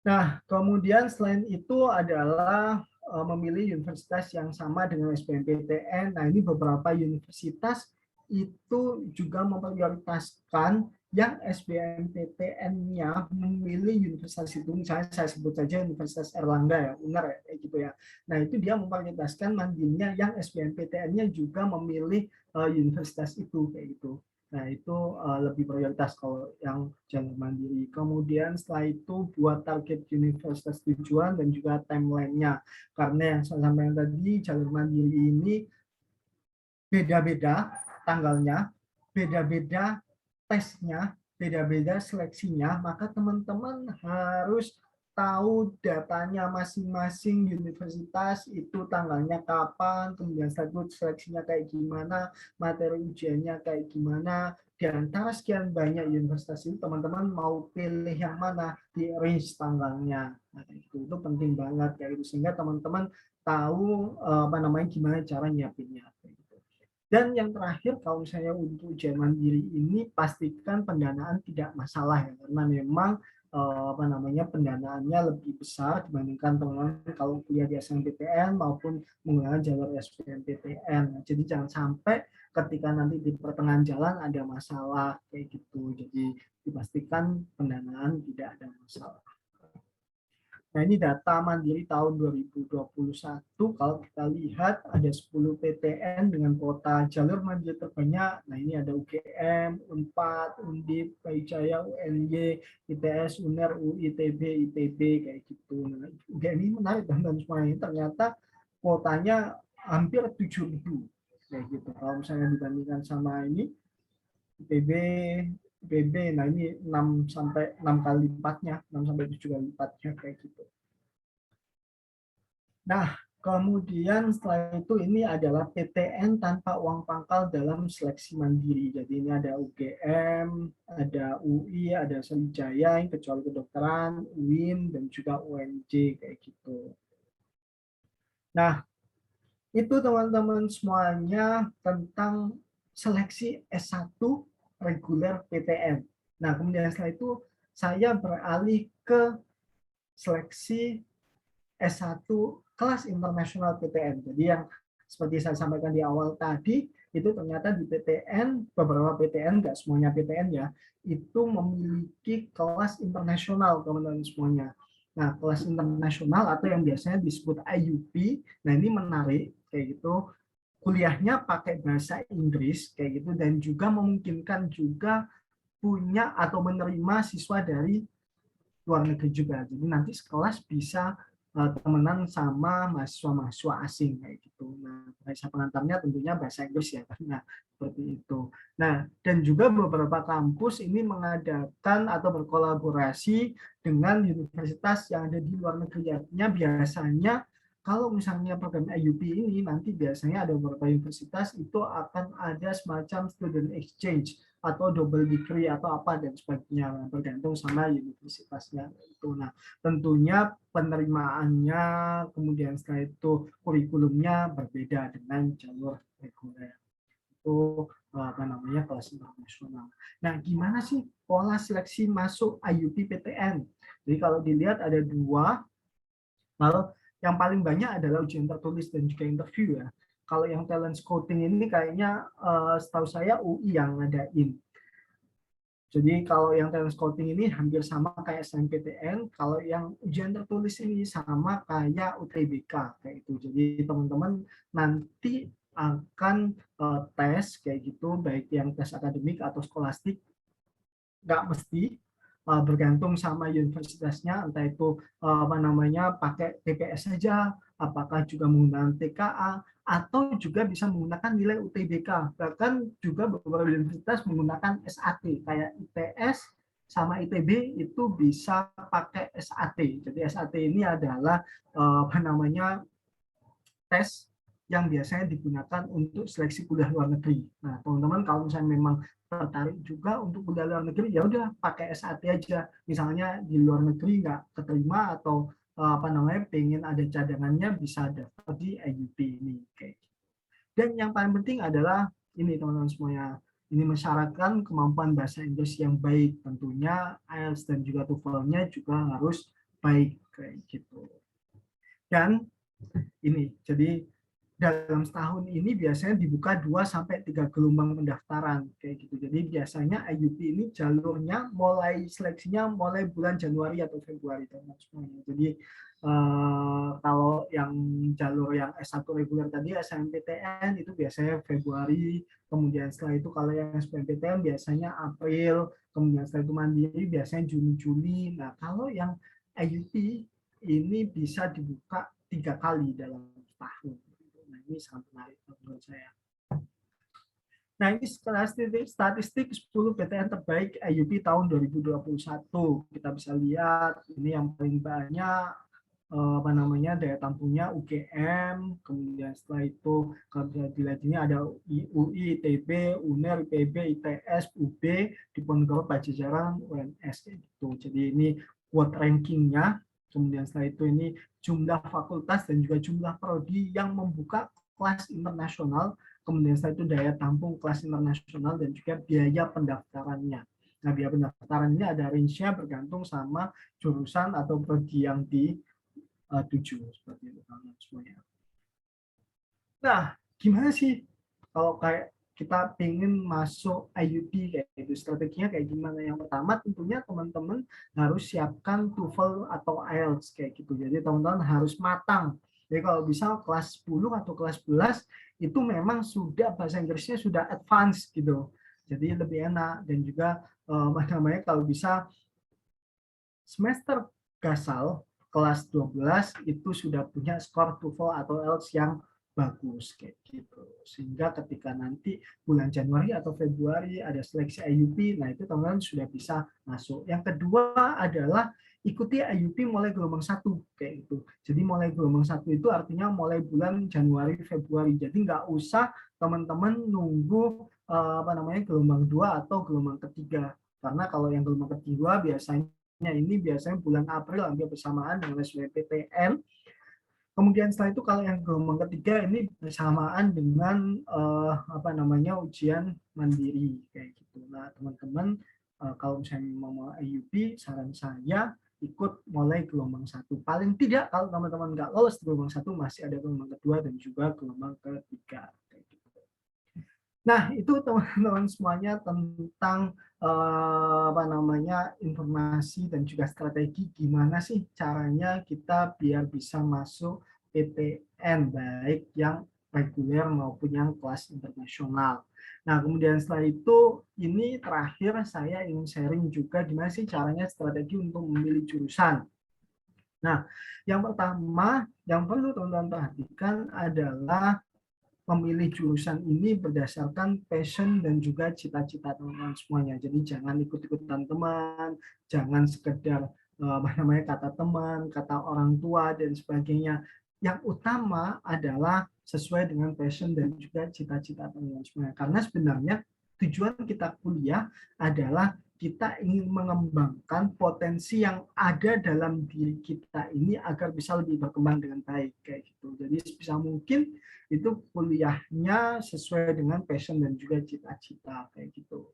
Nah, kemudian selain itu adalah memilih universitas yang sama dengan SBMPTN. Nah, ini beberapa universitas itu juga memprioritaskan yang SBMPTN-nya memilih universitas itu. Misalnya saya sebut saja Universitas Erlangga ya, UNER ya, kayak gitu ya. Nah, itu dia memprioritaskan mandirinya yang SBMPTN-nya juga memilih universitas itu kayak gitu. Nah, itu lebih prioritas kalau yang jalur mandiri. Kemudian setelah itu buat target universitas tujuan dan juga timeline-nya. Karena yang saya sampaikan tadi, jalur mandiri ini beda-beda tanggalnya, beda-beda tesnya, beda-beda seleksinya, maka teman-teman harus tahu datanya masing-masing universitas itu tanggalnya kapan, kemudian seleksinya kayak gimana, materi ujiannya kayak gimana. Di antara sekian banyak universitas itu teman-teman mau pilih yang mana di range tanggalnya. Nah, itu penting banget kayak gitu, sehingga teman-teman tahu gimana cara nyiapinnya. Dan yang terakhir, kalau misalnya untuk ujian mandiri ini pastikan pendanaan tidak masalah ya, karena memang pendanaannya lebih besar dibandingkan teman-teman kalau kuliah di SNMPTN maupun menggunakan jalur SBMPTN. Jadi jangan sampai ketika nanti di pertengahan jalan ada masalah kayak gitu. Jadi dipastikan pendanaan tidak ada masalah. Nah, ini data mandiri tahun 2021. Kalau kita lihat ada 10 PTN dengan kuota jalur mandiri terbanyak. Nah, ini ada UGM, Unpad, Undip, Paijaya, UNY, ITS, UNER, UI, ITB, ITB kayak gitu. Nah, UGM ini menarik teman-teman semuanya. Ternyata kuotanya hampir 7.000 kayak gitu. Kalau misalnya dibandingkan sama ini ITB, nah ini 6 kali lipatnya, 6 sampai 7 kali lipatnya kayak gitu. Nah, kemudian setelah itu ini adalah PTN tanpa uang pangkal dalam seleksi mandiri. Jadi ini ada UGM, ada UI, ada Sriwijaya, kecuali kedokteran, UIN, dan juga UNJ kayak gitu. Nah, itu teman-teman semuanya tentang seleksi S1 reguler PTN. Nah, kemudian setelah itu saya beralih ke seleksi S1 kelas internasional PTN. Jadi yang seperti saya sampaikan di awal tadi, itu ternyata di PTN, beberapa PTN, nggak semuanya PTN ya, itu memiliki kelas internasional teman-teman semuanya. Nah, kelas internasional atau yang biasanya disebut IUP, nah ini menarik kayak gitu, kuliahnya pakai bahasa Inggris kayak gitu, dan juga memungkinkan juga punya atau menerima siswa dari luar negeri juga. Jadi nanti sekelas bisa temenan sama mahasiswa-mahasiswa asing kayak gitu. Nah, bahasa pengantarnya tentunya bahasa Inggris ya. Nah, seperti itu. Nah, dan juga beberapa kampus ini mengadakan atau berkolaborasi dengan universitas yang ada di luar negeri. Artinya biasanya kalau misalnya program IUP ini nanti biasanya ada beberapa universitas itu akan ada semacam student exchange atau double degree atau apa dan sebagainya, bergantung sama universitasnya itu. Nah, tentunya penerimaannya kemudian setelah itu kurikulumnya berbeda dengan jalur reguler. Itu kelas internasional. Nah, gimana sih pola seleksi masuk IUP PTN? Jadi kalau dilihat ada dua, lalu yang paling banyak adalah ujian tertulis dan juga interview ya. Kalau yang talent scouting ini kayaknya setahu saya UI yang ngadain. Jadi kalau yang talent scouting ini hampir sama kayak SNMPTN, kalau yang ujian tertulis ini sama kayak UTBK kayak itu. Jadi teman-teman nanti akan tes kayak gitu, baik yang tes akademik atau skolastik, nggak mesti, bergantung sama universitasnya, entah itu pakai TPS saja, apakah juga menggunakan TKA, atau juga bisa menggunakan nilai UTBK. Bahkan juga beberapa universitas menggunakan SAT, kayak ITS sama ITB itu bisa pakai SAT. Jadi SAT ini adalah tes yang biasanya digunakan untuk seleksi kuliah luar negeri. Nah, teman-teman kalau misalnya memang tertarik juga untuk kuliah luar negeri, ya udah pakai SAT aja. Misalnya di luar negeri nggak keterima atau pengen ada cadangannya, bisa daftar di IUP ini. Oke. Dan yang paling penting adalah ini teman-teman semuanya, ini mensyaratkan kemampuan bahasa Inggris yang baik, tentunya IELTS dan juga TOEFL-nya juga harus baik kayak gitu. Dan ini, jadi dalam setahun ini biasanya dibuka 2-3 gelombang pendaftaran kayak gitu. Jadi biasanya IUP ini jalurnya mulai seleksinya mulai bulan Januari atau Februari teman-teman semuanya. Jadi kalau yang jalur yang S1 reguler tadi SNMPTN itu biasanya Februari, kemudian setelah itu kalau yang SBMPTN biasanya April, kemudian setelah itu mandiri biasanya Juni Juli. Nah, kalau yang IUP ini bisa dibuka 3 kali dalam tahun. Nah, ini sangat menarik menurut saya. Nah, ini statistik 10 PTN terbaik IUP tahun 2021. Kita bisa lihat ini yang paling banyak daya tampungnya UGM, kemudian setelah itu kalau dilihat ini ada UI, ITB, UNER, IPB, ITS, UB, Diponegoro, Pajajaran, UNS gitu. Jadi ini world rankingnya. Kemudian setelah itu ini jumlah fakultas dan juga jumlah prodi yang membuka kelas internasional. Kemudian setelah itu daya tampung kelas internasional dan juga biaya pendaftarannya. Nah, biaya pendaftarannya ada range-nya bergantung sama jurusan atau prodi yang dituju seperti itu semuanya. Nah, gimana sih kalau kayak kita pengen masuk IUP kayak gitu, strateginya kayak gimana? Yang pertama tentunya teman-teman harus siapkan TOEFL atau IELTS kayak gitu. Jadi teman-teman harus matang. Jadi kalau bisa kelas 10 atau kelas 11 itu memang sudah bahasa Inggrisnya sudah advance gitu. Jadi lebih enak dan juga kalau bisa semester gasal kelas 12 itu sudah punya skor TOEFL atau IELTS yang bagus kayak gitu. Sehingga ketika nanti bulan Januari atau Februari ada seleksi IUP, nah itu teman-teman sudah bisa masuk. Yang kedua adalah ikuti IUP mulai gelombang 1 kayak gitu. Jadi mulai gelombang 1 itu artinya mulai bulan Januari Februari. Jadi nggak usah teman-teman nunggu gelombang 2 atau gelombang ketiga. Karena kalau yang gelombang ketiga biasanya bulan April hampir bersamaan dengan SBMPTN. Kemudian setelah itu kalau yang gelombang ketiga ini bersamaan dengan ujian mandiri kayak gitu. Nah, teman-teman kalau misalnya mau IUP, saran saya ikut mulai gelombang 1. Paling tidak kalau teman-teman nggak lolos gelombang 1 masih ada gelombang kedua dan juga gelombang ketiga. Nah, itu teman-teman semuanya tentang informasi dan juga strategi gimana sih caranya kita biar bisa masuk PTN baik yang reguler maupun yang kelas internasional. Nah, kemudian setelah itu ini terakhir saya ingin sharing juga gimana sih caranya strategi untuk memilih jurusan. Nah, yang pertama yang perlu teman-teman perhatikan adalah memilih jurusan ini berdasarkan passion dan juga cita-cita teman-teman semuanya. Jadi jangan ikut-ikutan teman, jangan sekedar apa namanya kata teman, kata orang tua dan sebagainya. Yang utama adalah sesuai dengan passion dan juga cita-cita teman-teman semuanya. Karena sebenarnya tujuan kita kuliah adalah kita ingin mengembangkan potensi yang ada dalam diri kita ini agar bisa lebih berkembang dengan baik kayak gitu. Jadi sebisa mungkin itu kuliahnya sesuai dengan passion dan juga cita-cita kayak gitu.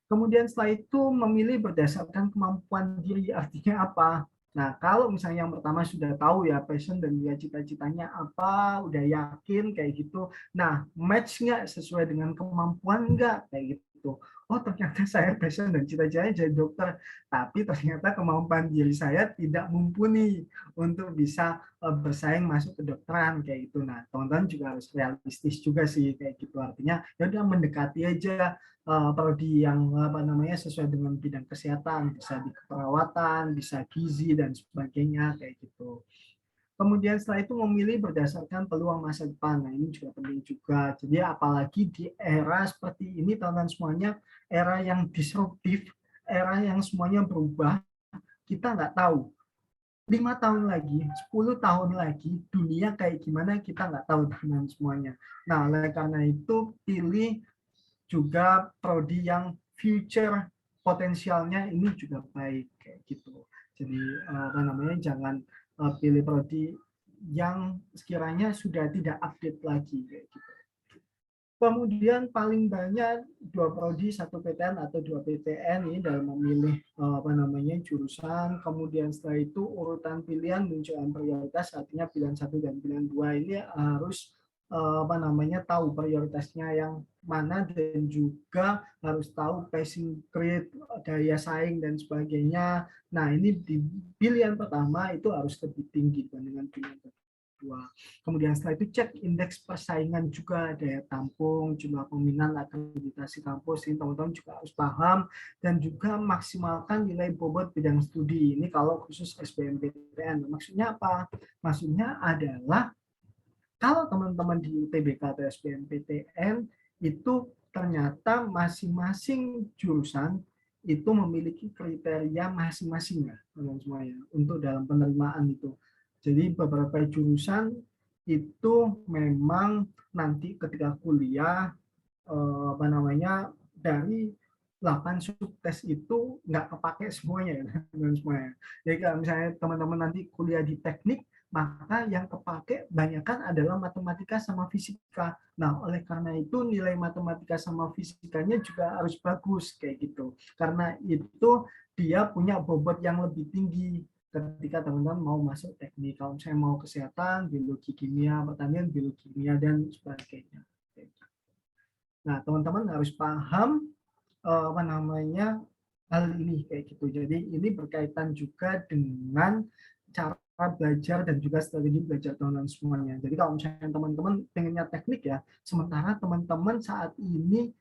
Kemudian setelah itu memilih berdasarkan kemampuan diri, artinya apa? Nah, kalau misalnya yang pertama sudah tahu ya passion dan juga cita-citanya apa, udah yakin kayak gitu. Nah, match nggak sesuai dengan kemampuan nggak kayak gitu. Oh, ternyata saya passion dan cita-citanya jadi dokter, tapi ternyata kemampuan diri saya tidak mumpuni untuk bisa bersaing masuk ke kedokteran kayak gitu. Nah, teman-teman juga harus realistis juga sih kayak gitu. Artinya ya udah mendekati aja prodi yang apa namanya sesuai dengan bidang kesehatan, bisa di keperawatan, bisa gizi dan sebagainya kayak gitu. Kemudian setelah itu memilih berdasarkan peluang masa depan. Nah, ini juga penting juga. Jadi apalagi di era seperti ini teman-teman semuanya, era yang disruptif, era yang semuanya berubah, kita nggak tahu 5 tahun lagi, 10 tahun lagi, dunia kayak gimana kita nggak tahu teman-teman semuanya. Nah, oleh karena itu pilih juga prodi yang future potensialnya ini juga baik kayak gitu. Jadi apa namanya jangan pilih prodi yang sekiranya sudah tidak update lagi kayak gitu. Kemudian paling banyak 2 prodi, 1 PTN atau 2 PTN ini dalam memilih apa namanya jurusan. Kemudian setelah itu urutan pilihan munculan prioritas, artinya pilihan 1 dan pilihan 2 ini harus apa namanya tahu prioritasnya yang mana dan juga harus tahu passing grade, daya saing dan sebagainya. Nah, ini di pilihan pertama itu harus lebih tinggi dibandingkan pilihan kedua. Kemudian setelah itu cek indeks persaingan juga, daya tampung, jumlah peminat, akreditasi kampus, ini teman-teman juga harus paham, dan juga maksimalkan nilai bobot bidang studi. Ini kalau khusus SBMPTN. Maksudnya apa? Maksudnya adalah kalau teman-teman di UTBK atau SBMPTN itu ternyata masing-masing jurusan itu memiliki kriteria masing-masing ya, teman-teman semuanya, untuk dalam penerimaan itu. Jadi beberapa jurusan itu memang nanti ketika kuliah apa namanya dari 8 subtes itu nggak kepake semuanya ya teman-teman semuanya. Jadi kalau misalnya teman-teman nanti kuliah di teknik, maka yang kepake banyakkan adalah matematika sama fisika. Nah, oleh karena itu nilai matematika sama fisikanya juga harus bagus kayak gitu. Karena itu dia punya bobot yang lebih tinggi ketika teman-teman mau masuk teknik. Kalau saya mau kesehatan, biologi kimia, pertanian, biologi kimia, dan sebagainya. Nah, teman-teman harus paham apa namanya hal ini kayak gitu. Jadi ini berkaitan juga dengan cara belajar dan juga strategi belajar teman-teman semuanya. Jadi kalau misalnya teman-teman pengennya teknik ya, sementara teman-teman saat ini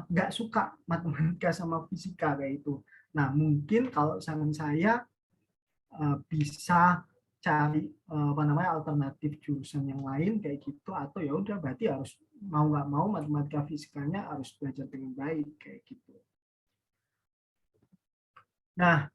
nggak suka matematika sama fisika kayak itu. Nah, mungkin kalau saran saya bisa cari apa namanya alternatif jurusan yang lain kayak gitu, atau ya udah berarti harus mau nggak mau matematika fisikanya harus belajar dengan baik kayak gitu. Nah,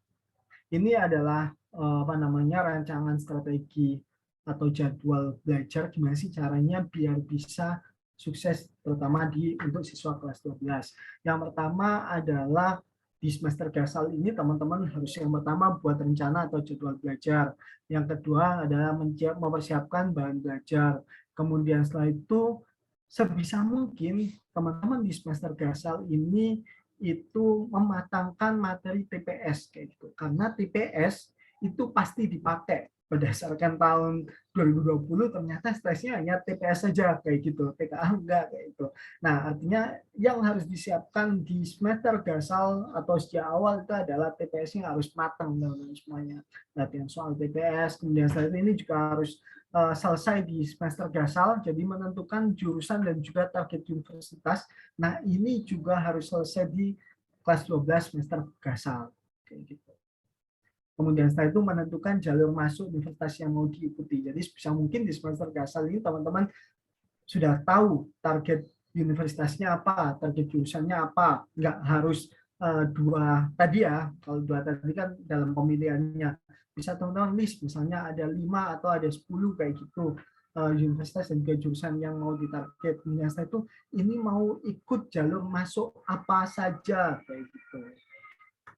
ini adalah apa namanya rancangan strategi atau jadwal belajar gimana sih caranya biar bisa sukses terutama untuk siswa kelas 12. Yang pertama adalah di semester gasal ini teman-teman harus yang pertama buat rencana atau jadwal belajar. Yang kedua adalah mempersiapkan bahan belajar. Kemudian setelah itu sebisa mungkin teman-teman di semester gasal ini itu mematangkan materi TPS kayak gitu. Karena TPS itu pasti dipakai. Berdasarkan tahun 2020 ternyata stresnya hanya TPS saja kayak gitu, TKA enggak kayak gitu. Nah, artinya yang harus disiapkan di semester gasal atau sejak awal itu adalah TPS-nya harus matang dan semuanya. Latihan soal TPS, kemudian setelah ini juga harus selesai di semester gasal, jadi menentukan jurusan dan juga target universitas. Nah, ini juga harus selesai di kelas 12 semester gasal. Kayak gitu. Kemudian setelah itu menentukan jalur masuk universitas yang mau diikuti. Jadi sebisa mungkin di semester dasar ini teman-teman sudah tahu target universitasnya apa, target jurusannya apa. Nggak harus dua tadi ya. Kalau dua tadi kan dalam pemilihannya bisa teman-teman list, misalnya ada 5 atau ada 10 kayak gitu universitas dan juga jurusan yang mau ditarget. Kemudian setelah itu ini mau ikut jalur masuk apa saja kayak gitu.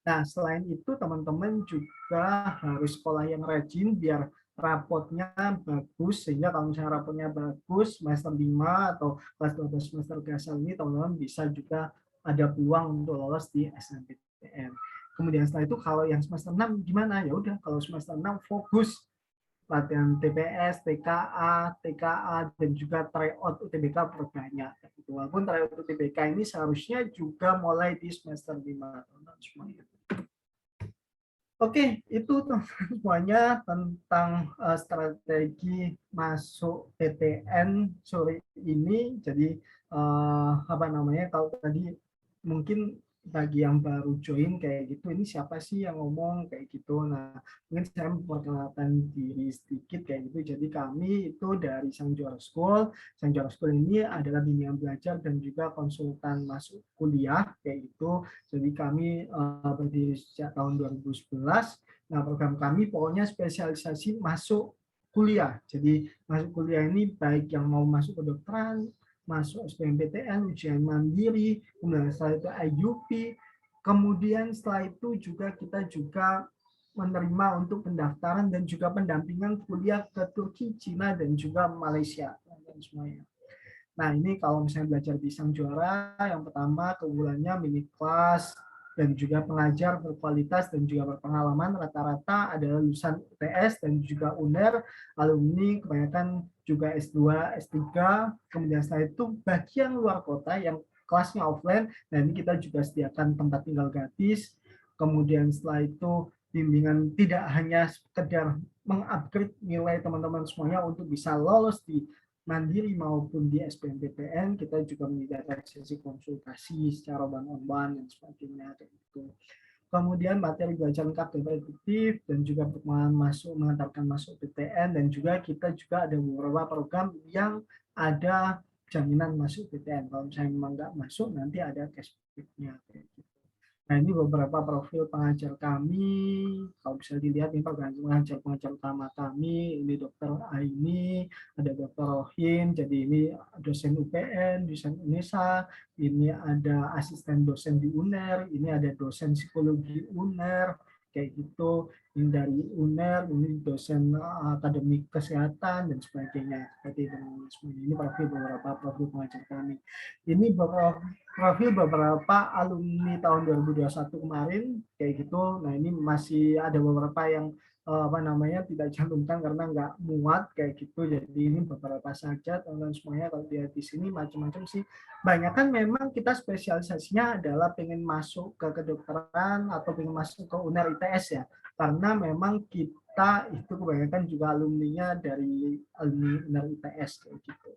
Nah, selain itu teman-teman juga harus sekolah yang rajin biar rapotnya bagus, sehingga kalau misalnya rapotnya bagus semester 5 atau kelas 12 semester dasar ini teman-teman bisa juga ada peluang untuk lolos di SNMPTN. Kemudian setelah itu kalau yang semester 6 gimana? Ya udah, kalau semester 6 fokus latihan TPS, TKA, TKA, dan juga tryout UTBK perbanyak. Walaupun tryout UTBK ini seharusnya juga mulai di semester 5 teman-teman semuanya. Oke, itu semuanya tentang strategi masuk PTN sore ini. Jadi apa namanya? Kalau tadi mungkin bagi yang baru join kayak gitu, ini siapa sih yang ngomong kayak gitu. Nah, mungkin saya memperkenalkan diri sedikit kayak gitu. Jadi kami itu dari Sang Juara School. Sang Juara School ini adalah bimbingan belajar dan juga konsultan masuk kuliah kayak gitu. Jadi kami berdiri sejak tahun 2011. Nah, program kami pokoknya spesialisasi masuk kuliah. Jadi masuk kuliah ini baik yang mau masuk kedokteran, masuk SBMPTN, ujian mandiri, kemudian setelah itu IUP, kemudian setelah itu juga kita juga menerima untuk pendaftaran dan juga pendampingan kuliah ke Turki, Cina, dan juga Malaysia. Dan semuanya. Nah, ini kalau misalnya belajar di Sang Juara, yang pertama keunggulannya mini kelas dan juga pengajar berkualitas dan juga berpengalaman, rata-rata adalah lulusan UTS dan juga UNER, alumni kebanyakan juga S2, S3, kemudian setelah itu bagi yang luar kota yang kelasnya offline, nah ini kita juga sediakan tempat tinggal gratis, kemudian setelah itu bimbingan tidak hanya sekedar mengupgrade nilai teman-teman semuanya untuk bisa lolos di mandiri maupun di SBMPTN, kita juga menyediakan sesi konsultasi secara one-on-one dan sebagainya. Gitu. Kemudian materi belajar lengkap dan produktif dan juga mengantarkan masuk PTN, dan juga kita juga ada beberapa program yang ada jaminan masuk PTN. Kalau misalnya memang nggak masuk, nanti ada cashback-nya. Gitu. Nah, ini beberapa profil pengajar kami. Kalau bisa dilihat ini pengajar utama kami, ini Dr. Aini, ada Dr. Rohim, jadi ini dosen UPN, dosen UNESA, ini ada asisten dosen di UNER, ini ada dosen psikologi UNER, kayak gitu. Ini dari UNER, ini dosen akademik kesehatan dan sebagainya. Seperti itu. Ini beberapa profil pengajar kami. Ini profil beberapa alumni tahun 2021 kemarin kayak gitu. Nah, ini masih ada beberapa yang apa namanya tidak cantumkan karena nggak muat kayak gitu. Jadi ini beberapa saja teman-teman semuanya. Kalau lihat di sini macam-macam sih. Banyak kan memang kita spesialisasinya adalah pengen masuk ke kedokteran atau pengen masuk ke UNER ITS ya. Karena memang kita itu kebanyakan juga alumninya dari alumni UNER ITS kayak gitu.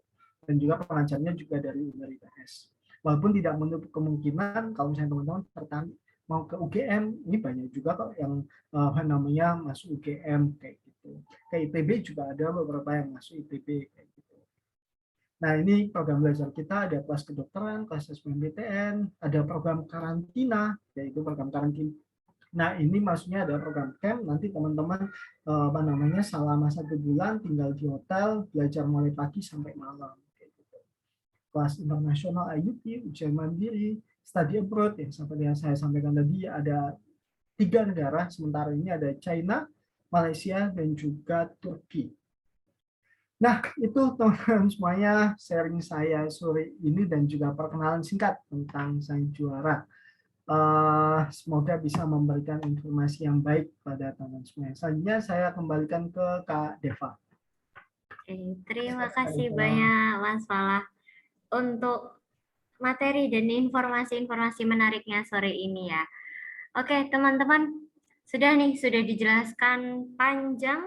Dan juga pengajarnya juga dari UNER ITS. Walaupun tidak menutup kemungkinan kalau misalnya teman-teman tertarik mau ke UGM, ini banyak juga kok yang apa namanya masuk UGM kayak gitu. Kayak ITB juga ada beberapa yang masuk ITB kayak gitu. Nah, ini program belajar kita ada kelas kedokteran, kelas SBMPTN, ada program karantina, yaitu program karantina. Nah, ini maksudnya ada program camp, nanti teman-teman apa namanya selama 1 bulan tinggal di hotel, belajar mulai pagi sampai malam. Kelas internasional IUP, ujian mandiri, study abroad yang seperti yang saya sampaikan tadi ada 3 negara, sementara ini ada China, Malaysia, dan juga Turki. Nah, itu teman-teman semuanya sharing saya sore ini dan juga perkenalan singkat tentang Sang Juara. Semoga bisa memberikan informasi yang baik pada teman-teman semuanya. Selanjutnya saya kembalikan ke Kak Deva. Terima kasih banyak Mas Falah untuk materi dan informasi-informasi menariknya sore ini ya. Oke, teman-teman, sudah dijelaskan panjang,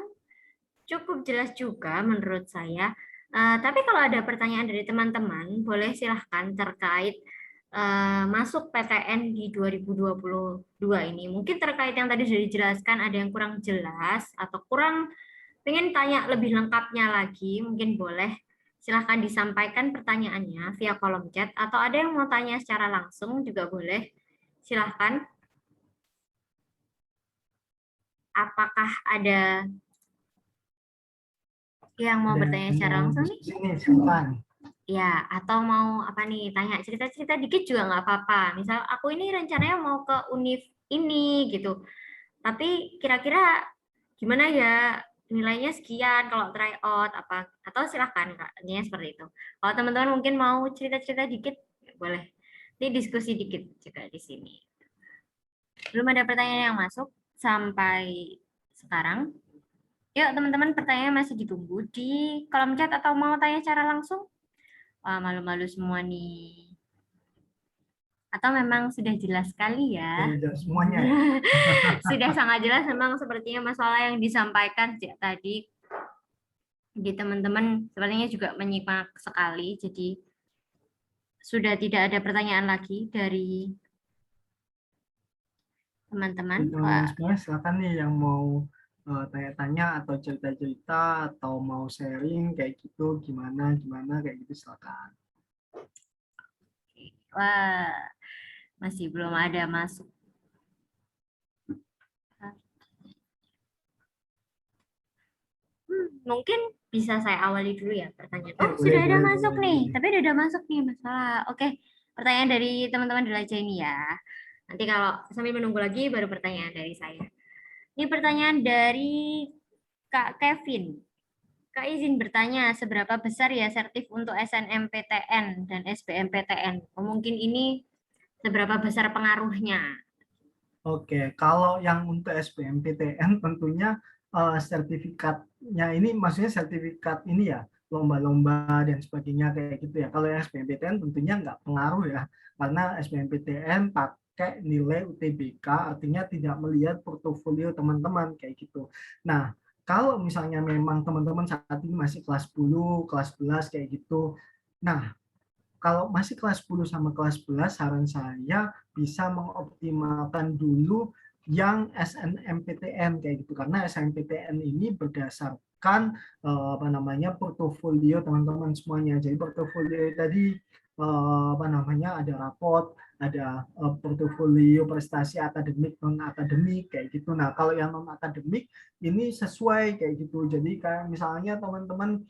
cukup jelas juga menurut saya. Tapi kalau ada pertanyaan dari teman-teman, boleh silahkan terkait masuk PTN di 2022 ini. Mungkin terkait yang tadi sudah dijelaskan ada yang kurang jelas atau kurang pengen tanya lebih lengkapnya lagi, mungkin boleh silahkan disampaikan pertanyaannya via kolom chat atau ada yang mau tanya secara langsung juga boleh. Silahkan. Apakah ada yang mau bertanya secara langsung nih? Sini, silakan. Ya, atau mau apa nih, tanya cerita-cerita dikit juga nggak apa-apa. Misal aku ini rencananya mau ke univ ini gitu. Tapi kira-kira gimana ya, nilainya sekian kalau tryout apa, atau silahkan Kak, intinya seperti itu. Kalau teman-teman mungkin mau cerita-cerita dikit, ya boleh. Ini diskusi dikit juga di sini. Belum ada pertanyaan yang masuk sampai sekarang. Yuk teman-teman, pertanyaan masih ditunggu di kolom chat atau mau tanya secara langsung? Wah, malu-malu semua nih. Atau memang sudah jelas sekali ya? Sudah semuanya. Sudah sangat jelas memang sepertinya masalah yang disampaikan sejak tadi. Jadi teman-teman sepertinya juga menyimak sekali. Jadi sudah tidak ada pertanyaan lagi dari teman-teman. Teman-teman semua silakan nih yang mau tanya-tanya atau cerita-cerita atau mau sharing kayak gitu gimana kayak gitu silakan. Wah, masih belum ada masuk. Mungkin bisa saya awali dulu ya pertanyaan. Oh, sudah ada masuk nih. Tapi udah ada masuk nih masalah. Oke, pertanyaan dari teman-teman dulu aja ini ya. Nanti kalau sambil menunggu lagi baru pertanyaan dari saya. Ini pertanyaan dari Kak Kevin. Kak izin bertanya, seberapa besar ya sertif untuk SNMPTN dan SBMPTN? Mungkin ini seberapa besar pengaruhnya? Oke, kalau yang untuk SBMPTN tentunya sertifikatnya ini maksudnya sertifikat ini ya lomba-lomba dan sebagainya kayak gitu ya. Kalau yang SBMPTN tentunya nggak pengaruh ya, karena SBMPTN pakai nilai UTBK artinya tidak melihat portofolio teman-teman kayak gitu. Nah, kalau misalnya memang teman-teman saat ini masih kelas 10, kelas 11 kayak gitu. Nah, kalau masih kelas 10 sama kelas 11, saran saya bisa mengoptimalkan dulu yang SNMPTN kayak gitu, karena SNMPTN ini berdasarkan apa namanya portofolio teman-teman semuanya. Jadi portofolio tadi apa namanya ada raport, ada portofolio prestasi akademik non akademik kayak gitu. Nah kalau yang non akademik ini sesuai kayak gitu. Jadi kayak misalnya teman-teman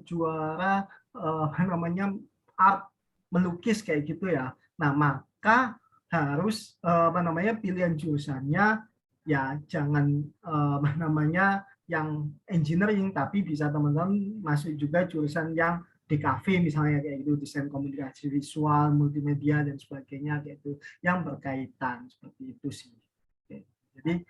juara apa namanya art melukis kayak gitu ya. Nah, maka harus apa namanya pilihan jurusannya ya jangan apa namanya yang engineering tapi bisa teman-teman masuk juga jurusan yang DKV misalnya kayak gitu desain komunikasi visual, multimedia dan sebagainya kayak itu yang berkaitan seperti itu sih. Oke. Jadi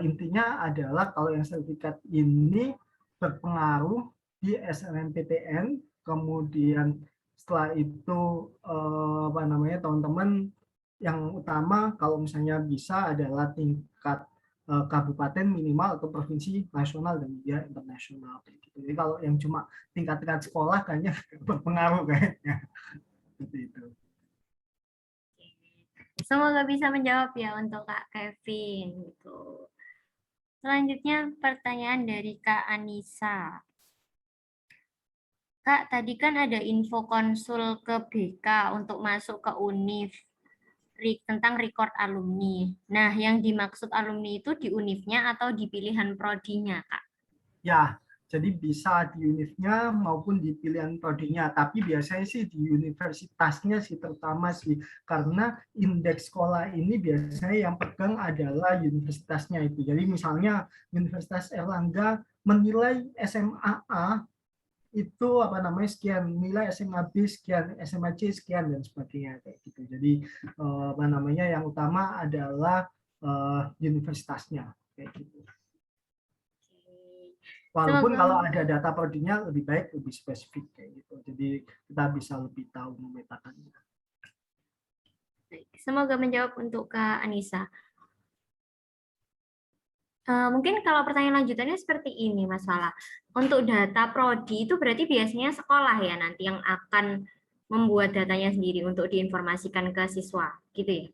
intinya adalah kalau yang sertifikat ini berpengaruh di SNMPTN kemudian setelah itu apa namanya teman-teman yang utama kalau misalnya bisa adalah tingkat kabupaten minimal atau provinsi nasional dan juga internasional gitu. Jadi kalau yang cuma tingkat-tingkat sekolah kayaknya berpengaruh kayaknya seperti itu. Semoga bisa menjawab ya untuk Kak Kevin gitu. Selanjutnya pertanyaan dari Kak Anissa. Kak, tadi kan ada info konsul ke BK untuk masuk ke UNIF tentang record alumni. Nah, yang dimaksud alumni itu di UNIF-nya atau di pilihan prodinya, Kak? Ya, jadi bisa di univnya maupun di pilihan prodinya, tapi biasanya sih di universitasnya sih terutama sih, karena indeks sekolah ini biasanya yang pegang adalah universitasnya itu. Jadi misalnya Universitas Erlangga menilai SMA A itu apa namanya sekian, nilai SMA B sekian, SMA C sekian dan sebagainya kayak gitu. Jadi apa namanya yang utama adalah universitasnya kayak gitu. Walaupun kalau ada data prodinya lebih baik lebih spesifik kayak gitu. Jadi kita bisa lebih tahu memetakannya. Semoga menjawab untuk Kak Anissa. Mungkin kalau pertanyaan lanjutannya seperti ini, Mas Fala. Untuk data prodi itu berarti biasanya sekolah ya nanti yang akan membuat datanya sendiri untuk diinformasikan ke siswa, gitu ya?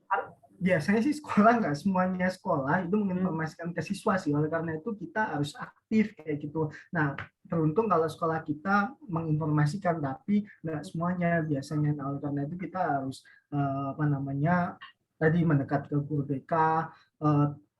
Biasanya sih sekolah, nggak semuanya sekolah itu menginformasikan ke siswa sih, oleh karena itu kita harus aktif kayak gitu. Nah, beruntung kalau sekolah kita menginformasikan, tapi nggak semuanya biasanya. Nah, oleh karena itu kita harus tadi mendekat ke guru BK,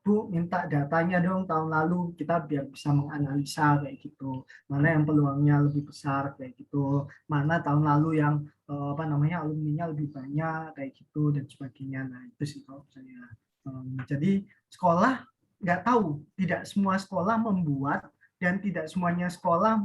Bu minta datanya dong tahun lalu, kita biar bisa menganalisa kayak gitu, mana yang peluangnya lebih besar kayak gitu, mana tahun lalu yang alumninya lebih banyak kayak gitu dan sebagainya. Nah itu sih kalau saya. Jadi sekolah nggak tahu, tidak semua sekolah membuat dan tidak semuanya sekolah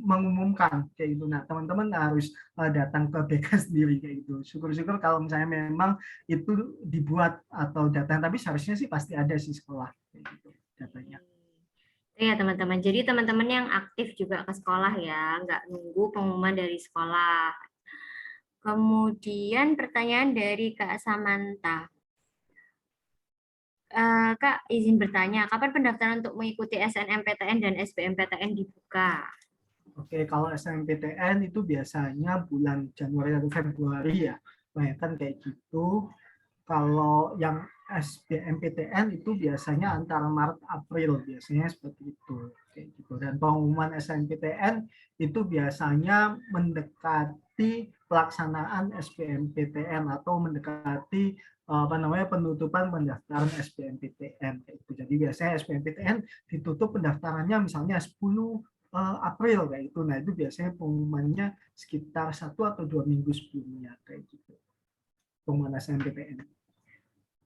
mengumumkan kayak gitu. Nah teman-teman harus datang ke BK sendiri kayak gitu. Syukur-syukur kalau misalnya memang itu dibuat atau datang, tapi seharusnya sih pasti ada sih sekolah kayak gitu datanya. Ya teman-teman, jadi teman-teman yang aktif juga ke sekolah ya, nggak nunggu pengumuman dari sekolah. Kemudian pertanyaan dari Kak Samantha. Kak, izin bertanya, kapan pendaftaran untuk mengikuti SNMPTN dan SBMPTN dibuka? Oke, kalau SNMPTN itu biasanya bulan Januari atau Februari ya, bayangkan kayak gitu. Kalau yang SBMPTN itu biasanya antara Maret April, biasanya seperti itu kayak gitu. Dan pengumuman SNMPTN itu biasanya mendekati pelaksanaan SBMPTN atau mendekati penutupan pendaftaran SBMPTN kayak gitu. Jadi biasanya SBMPTN ditutup pendaftarannya misalnya 10 April kayak itu. Nah, itu biasanya pengumumannya sekitar 1 atau 2 minggu sebelumnya kayak gitu. Pengumuman SNMPTN.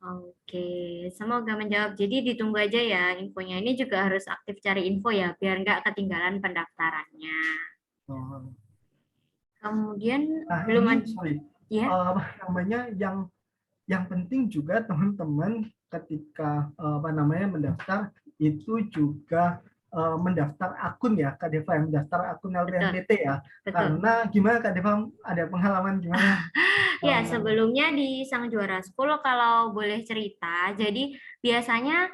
Oke, semoga menjawab. Jadi ditunggu aja ya infonya. Ini juga harus aktif cari info ya, biar nggak ketinggalan pendaftarannya. Kemudian Nah, belum ini, ada, sorry, ya? yang penting juga teman-teman ketika mendaftar itu juga mendaftar akun ya, Kak Deva, mendaftar akun LPMPT ya. Betul. Karena gimana Kak Deva, ada pengalaman gimana? Ya, sebelumnya di Sang Juara School kalau boleh cerita, jadi biasanya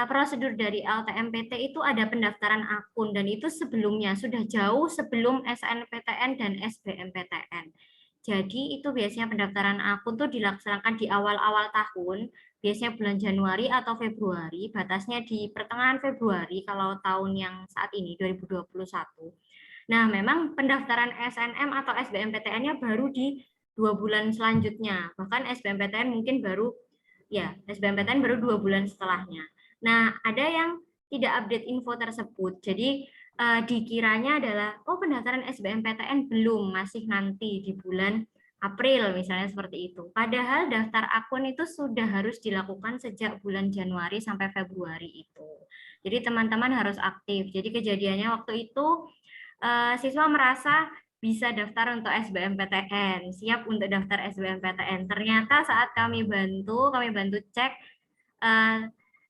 prosedur dari LTMPT itu ada pendaftaran akun dan itu sebelumnya sudah jauh sebelum SNPTN dan SBMPTN. Jadi itu biasanya pendaftaran akun tuh dilaksanakan di awal-awal tahun, biasanya bulan Januari atau Februari, batasnya di pertengahan Februari kalau tahun yang saat ini 2021. Nah, memang pendaftaran SNM atau SBMPTN-nya baru di 2 bulan selanjutnya, bahkan SBMPTN mungkin baru SBMPTN baru 2 bulan setelahnya. Nah, ada yang tidak update info tersebut, jadi dikiranya adalah pendaftaran SBMPTN belum, masih nanti di bulan April misalnya seperti itu. Padahal daftar akun itu sudah harus dilakukan sejak bulan Januari sampai Februari itu. Jadi teman-teman harus aktif. Jadi kejadiannya waktu itu siswa merasa bisa daftar untuk SBMPTN, siap untuk daftar SBMPTN. Ternyata saat kami bantu cek,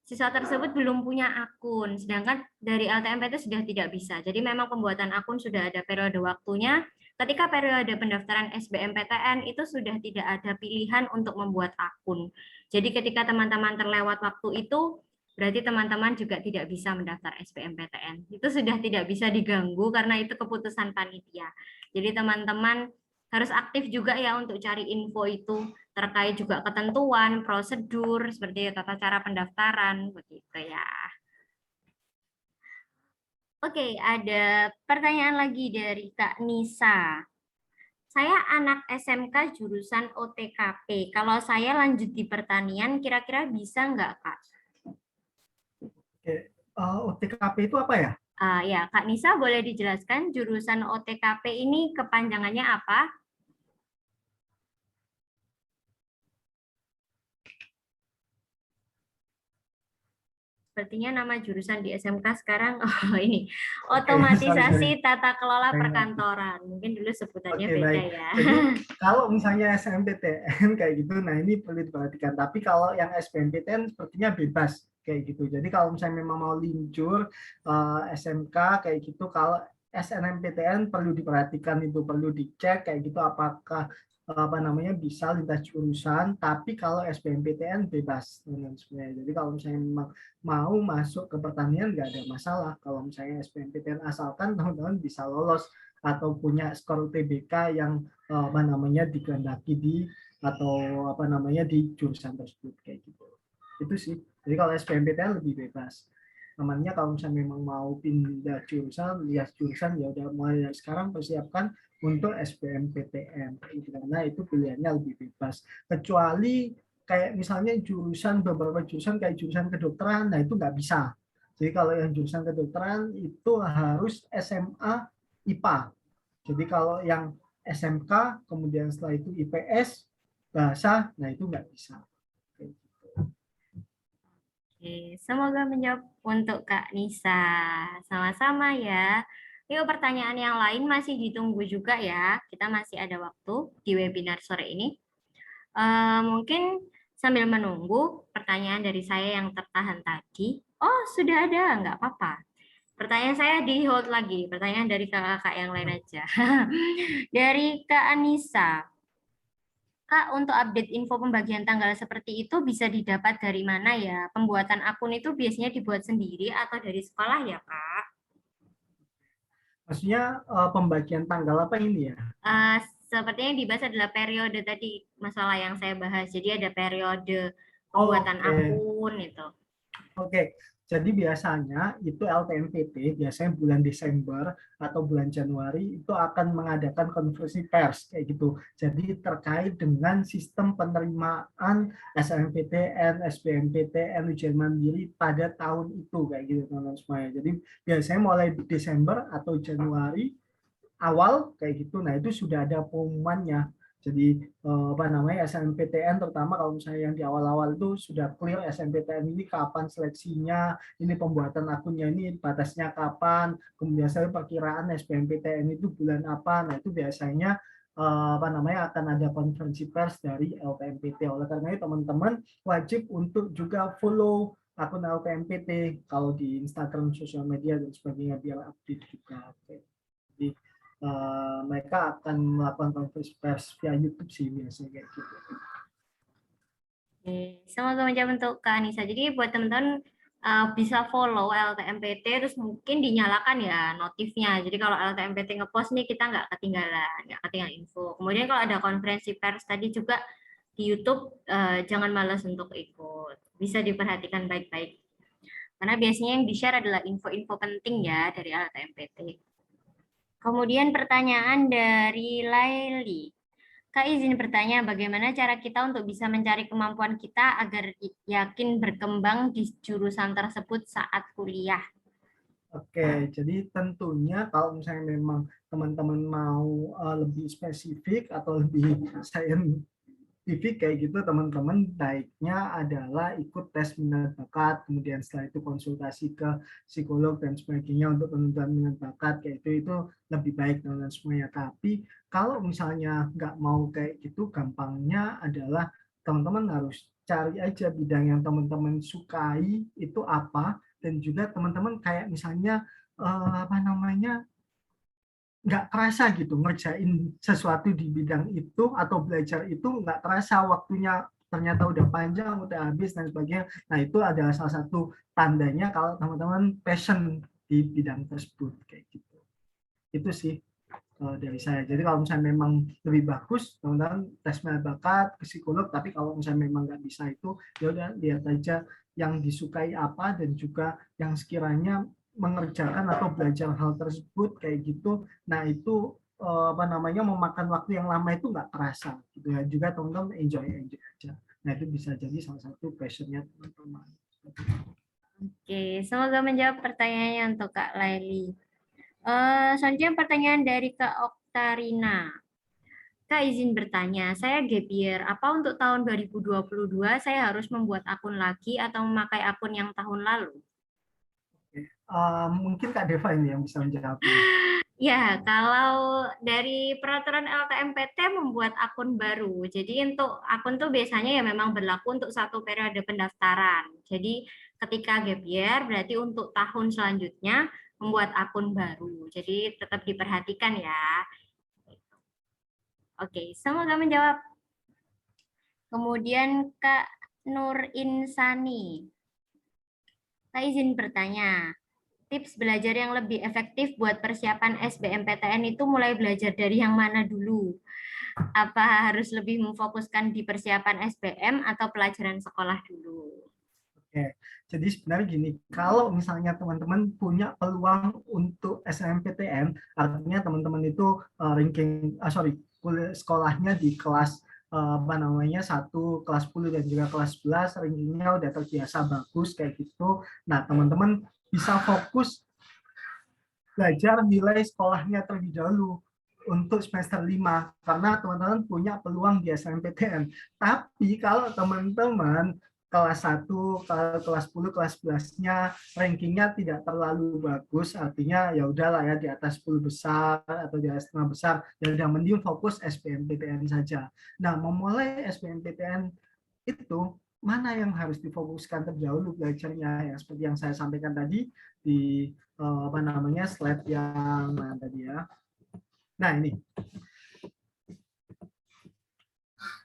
siswa tersebut belum punya akun, sedangkan dari LTMPT sudah tidak bisa. Jadi memang pembuatan akun sudah ada periode waktunya. Ketika periode pendaftaran SBMPTN itu sudah tidak ada pilihan untuk membuat akun. Jadi ketika teman-teman terlewat waktu itu, berarti teman-teman juga tidak bisa mendaftar SBMPTN. Itu sudah tidak bisa diganggu karena itu keputusan panitia. Jadi teman-teman harus aktif juga ya untuk cari info itu, terkait juga ketentuan, prosedur, seperti tata cara pendaftaran, begitu ya. Oke, ada pertanyaan lagi dari Kak Nisa. Saya anak SMK jurusan OTKP. Kalau saya lanjut di pertanian, kira-kira bisa nggak, Kak? Oke, OTKP itu apa ya? Ya, Kak Nisa boleh dijelaskan jurusan OTKP ini kepanjangannya apa? Sepertinya nama jurusan di SMK sekarang ini otomatisasi tata kelola perkantoran. Mungkin dulu sebutannya beda baik. ya. Jadi kalau misalnya SNMPTN kayak gitu, nah ini perlu diperhatikan. Tapi kalau yang SBMPTN sepertinya bebas kayak gitu. Jadi kalau misalnya memang mau linjur SMK kayak gitu, kalau SNMPTN perlu diperhatikan, itu perlu dicek kayak gitu apakah bisa lintas jurusan. Tapi kalau SBMPTN bebas sebenarnya. Jadi kalau misalnya memang mau masuk ke pertanian nggak ada masalah kalau misalnya SBMPTN, asalkan teman-teman bisa lolos atau punya skor UTBK yang apa namanya dikehendaki di atau apa namanya di jurusan tersebut kayak gitu. Itu sih. Jadi kalau SBMPTN lebih bebas. Namanya kalau misalnya memang mau pindah jurusan, lihat jurusan ya udah mulai dari sekarang persiapkan untuk SBMPTN gitu. Karena itu pilihannya lebih bebas. Kecuali kayak misalnya jurusan beberapa jurusan kayak jurusan kedokteran, nah itu nggak bisa. Jadi kalau yang jurusan kedokteran itu harus SMA IPA. Jadi kalau yang SMK kemudian setelah itu IPS bahasa, nah itu nggak bisa. Oke, semoga menjawab untuk Kak Nisa. Sama-sama ya. Yuk pertanyaan yang lain masih ditunggu juga ya. Kita masih ada waktu di webinar sore ini. Mungkin sambil menunggu pertanyaan dari saya yang tertahan tadi. Oh, sudah ada, nggak apa-apa. Pertanyaan saya di hold lagi. Pertanyaan dari kakak yang lain aja. Dari Kak Anissa. Kak, untuk update info pembagian tanggal seperti itu bisa didapat dari mana ya? Pembuatan akun itu biasanya dibuat sendiri atau dari sekolah ya, Kak? Maksudnya pembagian tanggal apa ini ya? Sepertinya yang dibahas adalah periode tadi, masalah yang saya bahas. Jadi ada periode Oh, pembuatan oke. akun itu. Oke, jadi biasanya itu LTMPT, biasanya bulan Desember atau bulan Januari itu akan mengadakan konferensi pers kayak gitu. Jadi terkait dengan sistem penerimaan SNMPTN, SBMPTN, ujian mandiri pada tahun itu kayak gitu teman-teman semuanya. Jadi biasanya mulai Desember atau Januari awal kayak gitu. Nah, itu sudah ada pengumumannya. Jadi apa namanya SNMPTN terutama kalau misalnya yang di awal-awal itu sudah clear SNMPTN ini kapan seleksinya, ini pembuatan akunnya ini batasnya kapan, kemudian saya perkiraan SBMPTN itu bulan apa. Nah, itu biasanya apa namanya akan ada konferensi pers dari LTMPT. Oleh karena itu teman-teman wajib untuk juga follow akun LTMPT kalau di Instagram, sosial media dan sebagainya biar update juga. Oke. Jadi mereka akan melakukan konferensi pers via YouTube sih biasanya kayak gitu. Oke, semoga menjawab untuk Kak Anissa. Jadi buat teman-teman bisa follow LTMPT, terus mungkin dinyalakan ya notifnya. Jadi kalau LTMPT ngepost nih kita nggak ketinggalan info. Kemudian kalau ada konferensi pers tadi juga di YouTube, jangan malas untuk ikut. Bisa diperhatikan baik-baik. Karena biasanya yang di-share adalah info-info penting ya dari LTMPT. Kemudian pertanyaan dari Laili. Kak izin bertanya, bagaimana cara kita untuk bisa mencari kemampuan kita agar yakin berkembang di jurusan tersebut saat kuliah? Oke, jadi tentunya kalau misalnya memang teman-teman mau lebih spesifik atau lebih saintifik kayak gitu, teman-teman baiknya adalah ikut tes minat bakat, kemudian setelah itu konsultasi ke psikolog dan sebagainya untuk penentuan minat bakat kayak itu lebih baik teman-teman semuanya. Tapi kalau misalnya nggak mau kayak gitu, gampangnya adalah teman-teman harus cari aja bidang yang teman-teman sukai itu apa, dan juga teman-teman kayak misalnya apa namanya nggak terasa gitu ngerjain sesuatu di bidang itu atau belajar itu nggak terasa waktunya ternyata udah panjang udah habis dan sebagainya. Nah itu adalah salah satu tandanya kalau teman-teman passion di bidang tersebut kayak gitu. Itu sih dari saya. Jadi kalau misalnya memang lebih bagus teman-teman tes minat bakat ke psikolog, tapi kalau misalnya memang nggak bisa itu ya udah lihat aja yang disukai apa dan juga yang sekiranya mengerjakan atau belajar hal tersebut kayak gitu. Nah itu apa namanya memakan waktu yang lama itu nggak terasa gitu ya. Juga teman-teman enjoy aja. Nah itu bisa jadi salah satu passionnya teman-teman. Oke, semoga menjawab pertanyaannya untuk Kak Laili. Selanjutnya pertanyaan dari Kak Oktarina. Kak izin bertanya, saya gap year. Apa untuk tahun 2022 saya harus membuat akun lagi atau memakai akun yang tahun lalu? Mungkin Kak Deva ini yang bisa menjawab. Ya, kalau dari peraturan LTMPT membuat akun baru. Jadi untuk akun tuh biasanya ya memang berlaku untuk satu periode pendaftaran. Jadi ketika gap year berarti untuk tahun selanjutnya membuat akun baru. Jadi tetap diperhatikan ya. Oke, semoga menjawab. Kemudian Kak Nur Insani. Saya izin bertanya. tips belajar yang lebih efektif buat persiapan SBMPTN itu mulai belajar dari yang mana dulu? Apa harus lebih memfokuskan di persiapan SBM atau pelajaran sekolah dulu? Oke, jadi sebenarnya gini, kalau misalnya teman-teman punya peluang untuk SNMPTN, artinya teman-teman itu sekolahnya di kelas apa namanya 1, kelas 10 dan juga kelas 11, rankingnya udah terbiasa bagus kayak gitu. Nah, teman-teman bisa fokus belajar nilai sekolahnya terlebih dahulu untuk semester 5 karena teman-teman punya peluang di SNMPTN. Tapi kalau teman-teman kelas 1, kelas 10, kelas 11-nya rankingnya tidak terlalu bagus, artinya ya udahlah ya di atas 10 besar atau di atas 5 besar, ya udah mending fokus SBMPTN saja. Nah, memulai SBMPTN itu mana yang harus difokuskan terlebih dahulu belajarnya, ya seperti yang saya sampaikan tadi di apa namanya slide yang mana tadi ya. Nah, ini.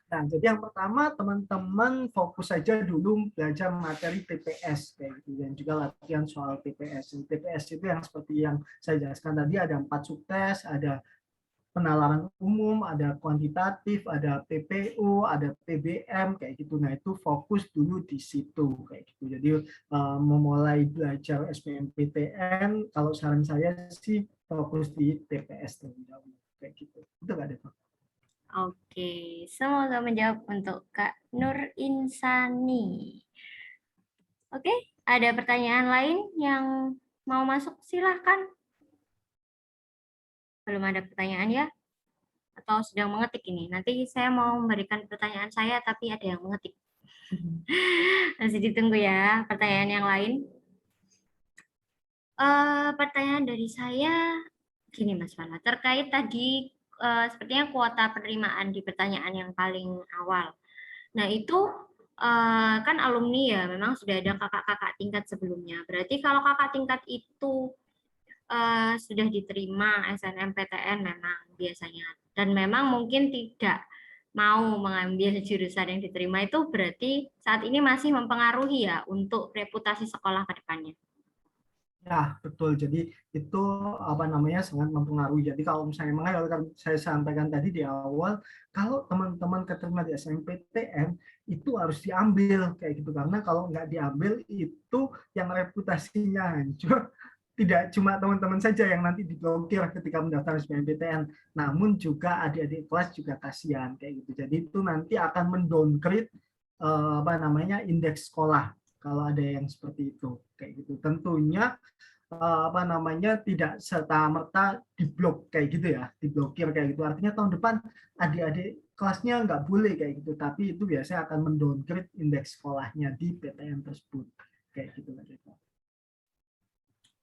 Nah, jadi yang pertama teman-teman fokus saja dulu belajar materi TPS kayak gitu dan juga latihan soal TPS. TPS itu yang seperti yang saya jelaskan tadi, ada 4 subtes, ada penalaran umum, ada kuantitatif, ada PPU, ada PBM kayak gitu. Nah, itu fokus dulu di situ kayak gitu. Jadi memulai belajar SBMPTN kalau saran saya sih fokus di TPS terlebih dahulu kayak gitu. Itu nggak ada. Oke, semoga menjawab untuk Kak Nur Insani. Oke, ada pertanyaan lain yang mau masuk? Silahkan. Belum ada pertanyaan ya? Atau sedang mengetik ini? Nanti saya mau memberikan pertanyaan saya, tapi ada yang mengetik. Masih ditunggu ya pertanyaan yang lain. Pertanyaan dari saya, gini Mas Fala, terkait tadi sepertinya kuota penerimaan di pertanyaan yang paling awal. Nah, itu kan alumni ya, memang sudah ada kakak-kakak tingkat sebelumnya. Berarti kalau kakak tingkat itu sudah diterima SNMPTN memang biasanya, dan memang mungkin tidak mau mengambil jurusan yang diterima, itu berarti saat ini masih mempengaruhi ya untuk reputasi sekolah ke depannya. Ya, betul. Jadi itu apa namanya sangat mempengaruhi. Jadi kalau misalnya makanya saya sampaikan tadi di awal, kalau teman-teman keterima di SNMPTN itu harus diambil kayak gitu, karena kalau nggak diambil itu yang reputasinya hancur. Tidak cuma teman-teman saja yang nanti diblokir ketika mendaftar SBMPTN, namun juga adik-adik kelas juga kasihan kayak gitu. Jadi itu nanti akan mendowngrade apa namanya indeks sekolah kalau ada yang seperti itu kayak gitu. Tentunya apa namanya tidak serta merta diblok kayak gitu ya, diblokir kayak gitu. Artinya tahun depan adik-adik kelasnya nggak boleh kayak gitu, tapi itu biasanya akan mendowngrade indeks sekolahnya di PTN tersebut kayak gitu.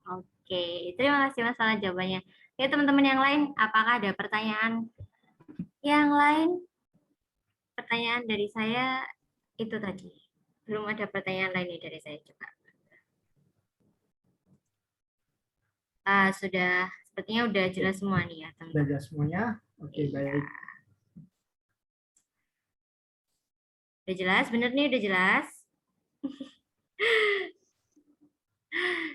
Oke, terima kasih Mas Fala jawabannya. Ya teman-teman yang lain, apakah ada pertanyaan yang lain? Pertanyaan dari saya itu tadi. Belum ada pertanyaan lain dari saya juga. Sudah, sepertinya udah jelas semua nih ya teman-teman. Sudah jelas semuanya? Oke, baik. Udah jelas, bener nih udah jelas.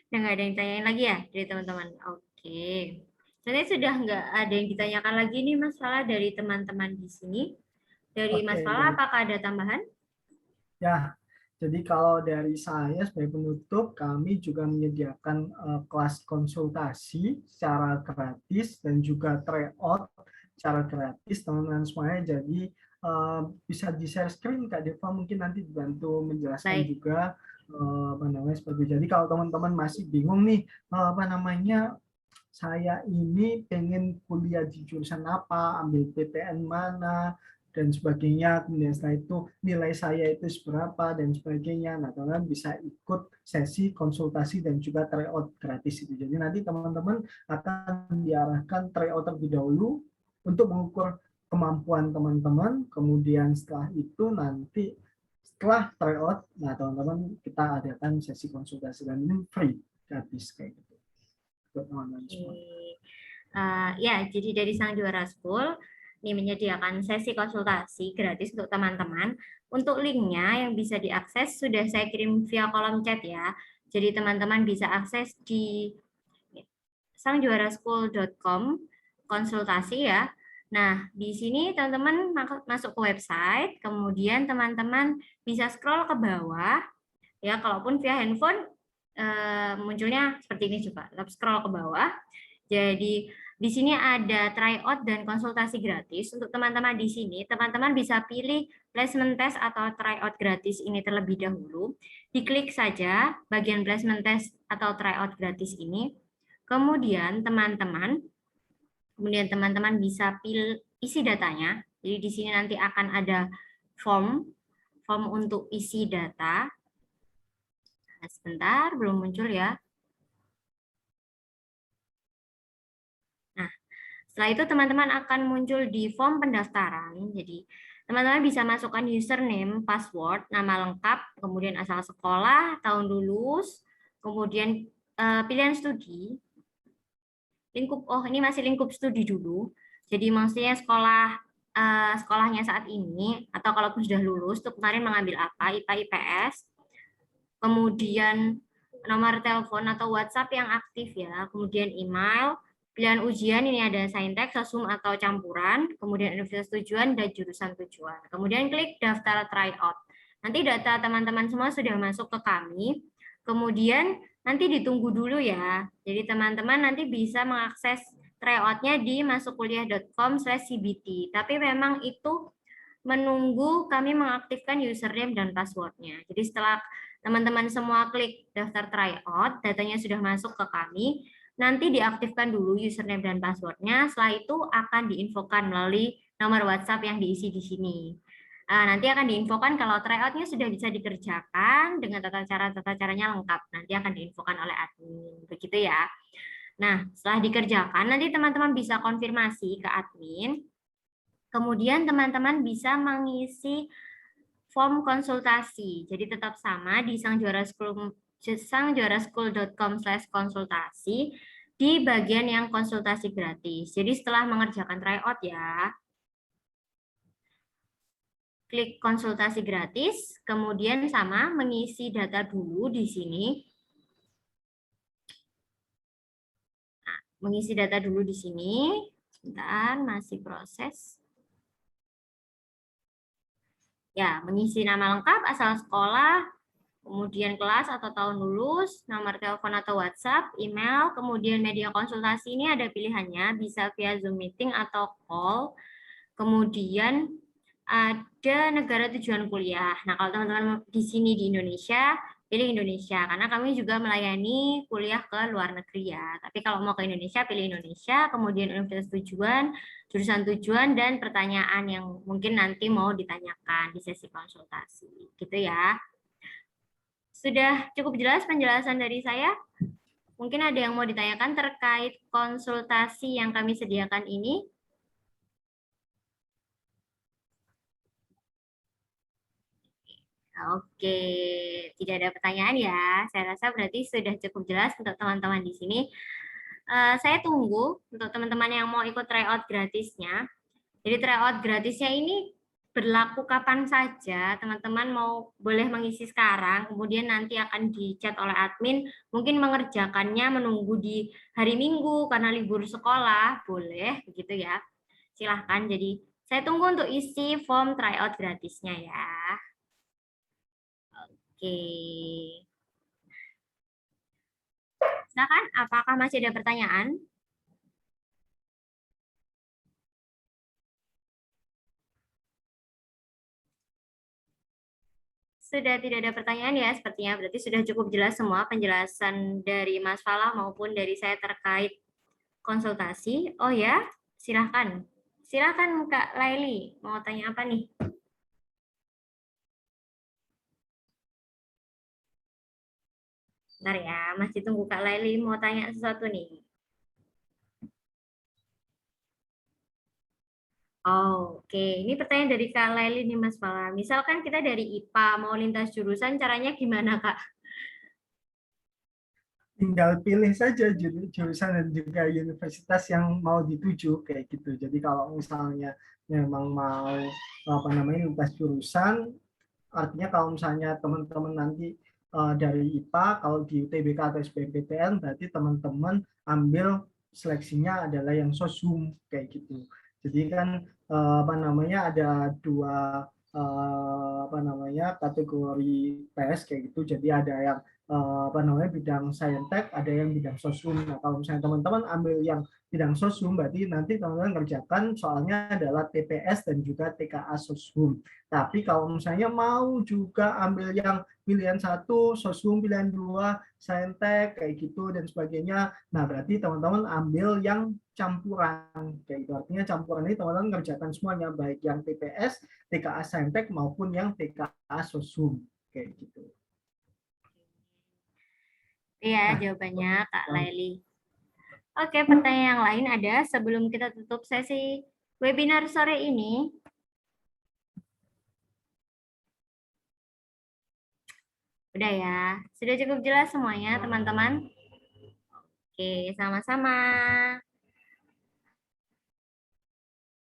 Udah nggak ada yang tanyain lagi ya dari teman-teman. Oke. Sebenarnya sudah nggak ada yang ditanyakan lagi nih masalah dari teman-teman di sini. Dari Mas Fala, apakah ada tambahan? Ya, jadi kalau dari saya sebagai penutup, kami juga menyediakan kelas konsultasi secara gratis dan juga tryout secara gratis, teman-teman semuanya. Jadi bisa di-share screen Kak Deva, mungkin nanti dibantu menjelaskan juga apa namanya seperti. Jadi kalau teman-teman masih bingung nih apa namanya, saya ini pengen kuliah di jurusan apa, ambil PTN mana dan sebagainya, kemudian setelah itu nilai saya itu seberapa dan sebagainya. Nah, teman-teman bisa ikut sesi konsultasi dan juga tryout gratis itu. Jadi nanti teman-teman akan diarahkan tryout terlebih dahulu untuk mengukur kemampuan teman-teman, kemudian setelah itu nanti setelah tryout, nah teman-teman kita adakan sesi konsultasi dan ini free, gratis kayak gitu. Ya, jadi dari Sang Juara School ini menyediakan sesi konsultasi gratis untuk teman-teman. Untuk linknya yang bisa diakses sudah saya kirim via kolom chat ya. Jadi teman-teman bisa akses di sangjuaraschool.com konsultasi ya. Nah, di sini teman-teman masuk ke website, kemudian teman-teman bisa scroll ke bawah. Ya, kalaupun via handphone munculnya seperti ini, coba scroll ke bawah. Jadi di sini ada tryout dan konsultasi gratis. Untuk teman-teman di sini, teman-teman bisa pilih placement test atau tryout gratis ini terlebih dahulu. Diklik saja bagian placement test atau tryout gratis ini. Kemudian teman-teman bisa pilih isi datanya. Jadi di sini nanti akan ada form untuk isi data. Nah, sebentar, belum muncul ya. Nah, setelah itu teman-teman akan muncul di form pendaftaran. Jadi teman-teman bisa masukkan username, password, nama lengkap, kemudian asal sekolah, tahun lulus, kemudian pilihan studi, lingkup. Oh, ini masih lingkup studi dulu. Jadi maksudnya sekolahnya saat ini, atau kalaupun sudah lulus, tuh kemarin mengambil apa, IPA, IPS, kemudian nomor telepon atau WhatsApp yang aktif ya, kemudian email, pilihan ujian ini ada saintek, sosum atau campuran, kemudian universitas tujuan dan jurusan tujuan. Kemudian klik daftar tryout. Nanti data teman-teman semua sudah masuk ke kami. Kemudian nanti ditunggu dulu ya. Jadi teman-teman nanti bisa mengakses tryoutnya di masukkuliah.com/cbt. Tapi memang itu menunggu kami mengaktifkan username dan passwordnya. Jadi setelah teman-teman semua klik daftar tryout, datanya sudah masuk ke kami, nanti diaktifkan dulu username dan passwordnya, setelah itu akan diinfokan melalui nomor WhatsApp yang diisi di sini. Nanti akan diinfokan kalau tryoutnya sudah bisa dikerjakan dengan tata caranya lengkap, nanti akan diinfokan oleh admin, begitu ya. Nah, setelah dikerjakan, nanti teman-teman bisa konfirmasi ke admin, kemudian teman-teman bisa mengisi form konsultasi. Jadi tetap sama di sangjuaraschool.com/konsultasi di bagian yang konsultasi gratis. Jadi setelah mengerjakan tryout ya, klik konsultasi gratis, kemudian sama mengisi data dulu di sini. Nah, mengisi data dulu di sini. Sebentar, masih proses. Ya, mengisi nama lengkap, asal sekolah, kemudian kelas atau tahun lulus, nomor telepon atau WhatsApp, email, kemudian media konsultasi ini ada pilihannya, bisa via Zoom meeting atau call. Kemudian ada negara tujuan kuliah. Nah, kalau teman-teman di sini di Indonesia, pilih Indonesia, karena kami juga melayani kuliah ke luar negeri ya. Tapi kalau mau ke Indonesia, pilih Indonesia, kemudian universitas tujuan, jurusan tujuan, dan pertanyaan yang mungkin nanti mau ditanyakan di sesi konsultasi. Gitu ya. Sudah cukup jelas penjelasan dari saya? Mungkin ada yang mau ditanyakan terkait konsultasi yang kami sediakan ini? Oke, tidak ada pertanyaan ya. Saya rasa berarti sudah cukup jelas untuk teman-teman di sini. Saya tunggu untuk teman-teman yang mau ikut tryout gratisnya. Jadi tryout gratisnya ini berlaku kapan saja, teman-teman mau boleh mengisi sekarang, kemudian nanti akan dicat oleh admin, mungkin mengerjakannya menunggu di hari Minggu karena libur sekolah, boleh begitu ya. Silahkan, jadi saya tunggu untuk isi form tryout gratisnya ya. Oke. Silakan, apakah masih ada pertanyaan? Sudah tidak ada pertanyaan ya, sepertinya berarti sudah cukup jelas semua penjelasan dari Mas Falah maupun dari saya terkait konsultasi. Oh ya, silahkan. Silahkan Kak Laili, mau tanya apa nih? Bentar ya, masih tunggu Kak Laili mau tanya sesuatu nih. Oh, oke, ini pertanyaan dari Kak Laili nih Mas Falah. Misalkan kita dari IPA mau lintas jurusan, caranya gimana Kak? Tinggal pilih saja jurusan dan juga universitas yang mau dituju kayak gitu. Jadi kalau misalnya memang mau lintas jurusan, artinya kalau misalnya teman-teman nanti dari IPA. Kalau di UTBK atau SBMPTN berarti teman-teman ambil seleksinya adalah yang sosum kayak gitu. Jadi kan ada dua kategori tes kayak gitu. Jadi ada yang bidang saintek, ada yang bidang sosum. Nah, kalau misalnya teman-teman ambil yang bidang sosum, berarti nanti teman-teman kerjakan soalnya adalah TPS dan juga TKA sosum. Tapi kalau misalnya mau juga ambil yang pilihan 1 sosum, pilihan 2 saintek kayak gitu dan sebagainya, nah berarti teman-teman ambil yang campuran kayak gitu. Artinya campuran ini teman-teman kerjakan semuanya, baik yang TPS, TKA saintek maupun yang TKA sosum kayak gitu. Iya, jawabannya Kak Laili. Oke, pertanyaan yang lain ada sebelum kita tutup sesi webinar sore ini. Udah ya, sudah cukup jelas semuanya teman-teman? Oke, sama-sama.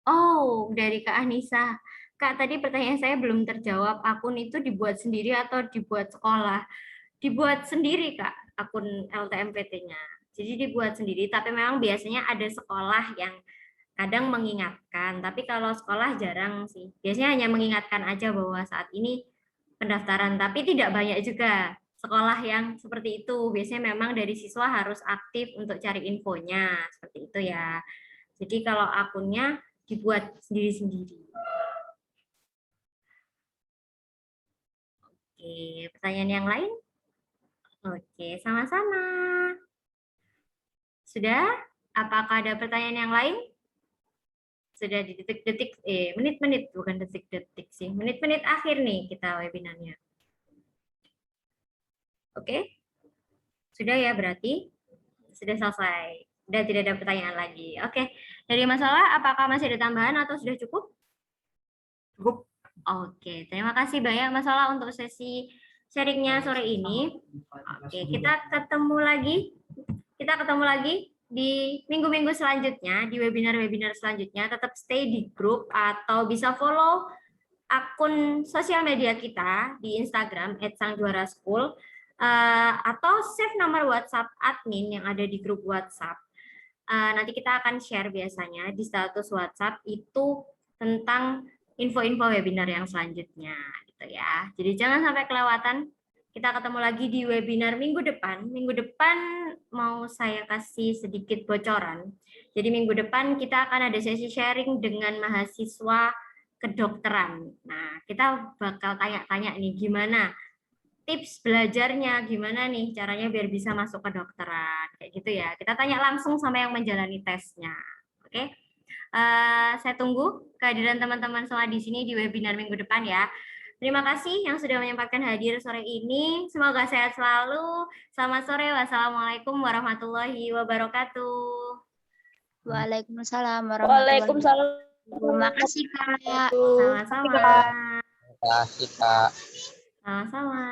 Oh, dari Kak Anissa. Kak, tadi pertanyaan saya belum terjawab. Akun itu dibuat sendiri atau dibuat sekolah? Dibuat sendiri, Kak, akun LTMPT-nya. Jadi dibuat sendiri, tapi memang biasanya ada sekolah yang kadang mengingatkan, tapi kalau sekolah jarang sih. Biasanya hanya mengingatkan aja bahwa saat ini pendaftaran, tapi tidak banyak juga sekolah yang seperti itu. Biasanya memang dari siswa harus aktif untuk cari infonya, seperti itu ya. Jadi kalau akunnya dibuat sendiri-sendiri. Oke, pertanyaan yang lain? Oke, sama-sama. Sudah? Apakah ada pertanyaan yang lain? Sudah di detik-detik, menit-menit, bukan detik-detik sih. Menit-menit akhir nih kita webinarnya. Oke? Sudah ya berarti? Sudah selesai. Sudah tidak ada pertanyaan lagi. Oke. Dari masalah, apakah masih ada tambahan atau sudah cukup? Cukup. Oke, terima kasih banyak masalah untuk sesi sharingnya sore ini. Oke, kita ketemu lagi. Kita ketemu lagi di minggu-minggu selanjutnya, di webinar-webinar selanjutnya. Tetap stay di grup atau bisa follow akun sosial media kita di Instagram @sangjuaraschool, atau save nomor WhatsApp admin yang ada di grup WhatsApp. Nanti kita akan share biasanya di status WhatsApp itu tentang info-info webinar yang selanjutnya gitu ya. Jadi jangan sampai kelewatan. Kita ketemu lagi di webinar minggu depan. Minggu depan mau saya kasih sedikit bocoran. Jadi minggu depan kita akan ada sesi sharing dengan mahasiswa kedokteran. Nah, kita bakal tanya-tanya nih gimana tips belajarnya, gimana nih caranya biar bisa masuk ke kedokteran. Kayak gitu ya. Kita tanya langsung sama yang menjalani tesnya. Oke. Saya tunggu kehadiran teman-teman semua di sini di webinar minggu depan ya. Terima kasih yang sudah menyempatkan hadir sore ini. Semoga sehat selalu. Selamat sore. Wassalamualaikum warahmatullahi wabarakatuh. Waalaikumsalam warahmatullahi wabarakatuh. Terima kasih, Kak. Sama-sama. Terima kasih, Kak. Sama-sama.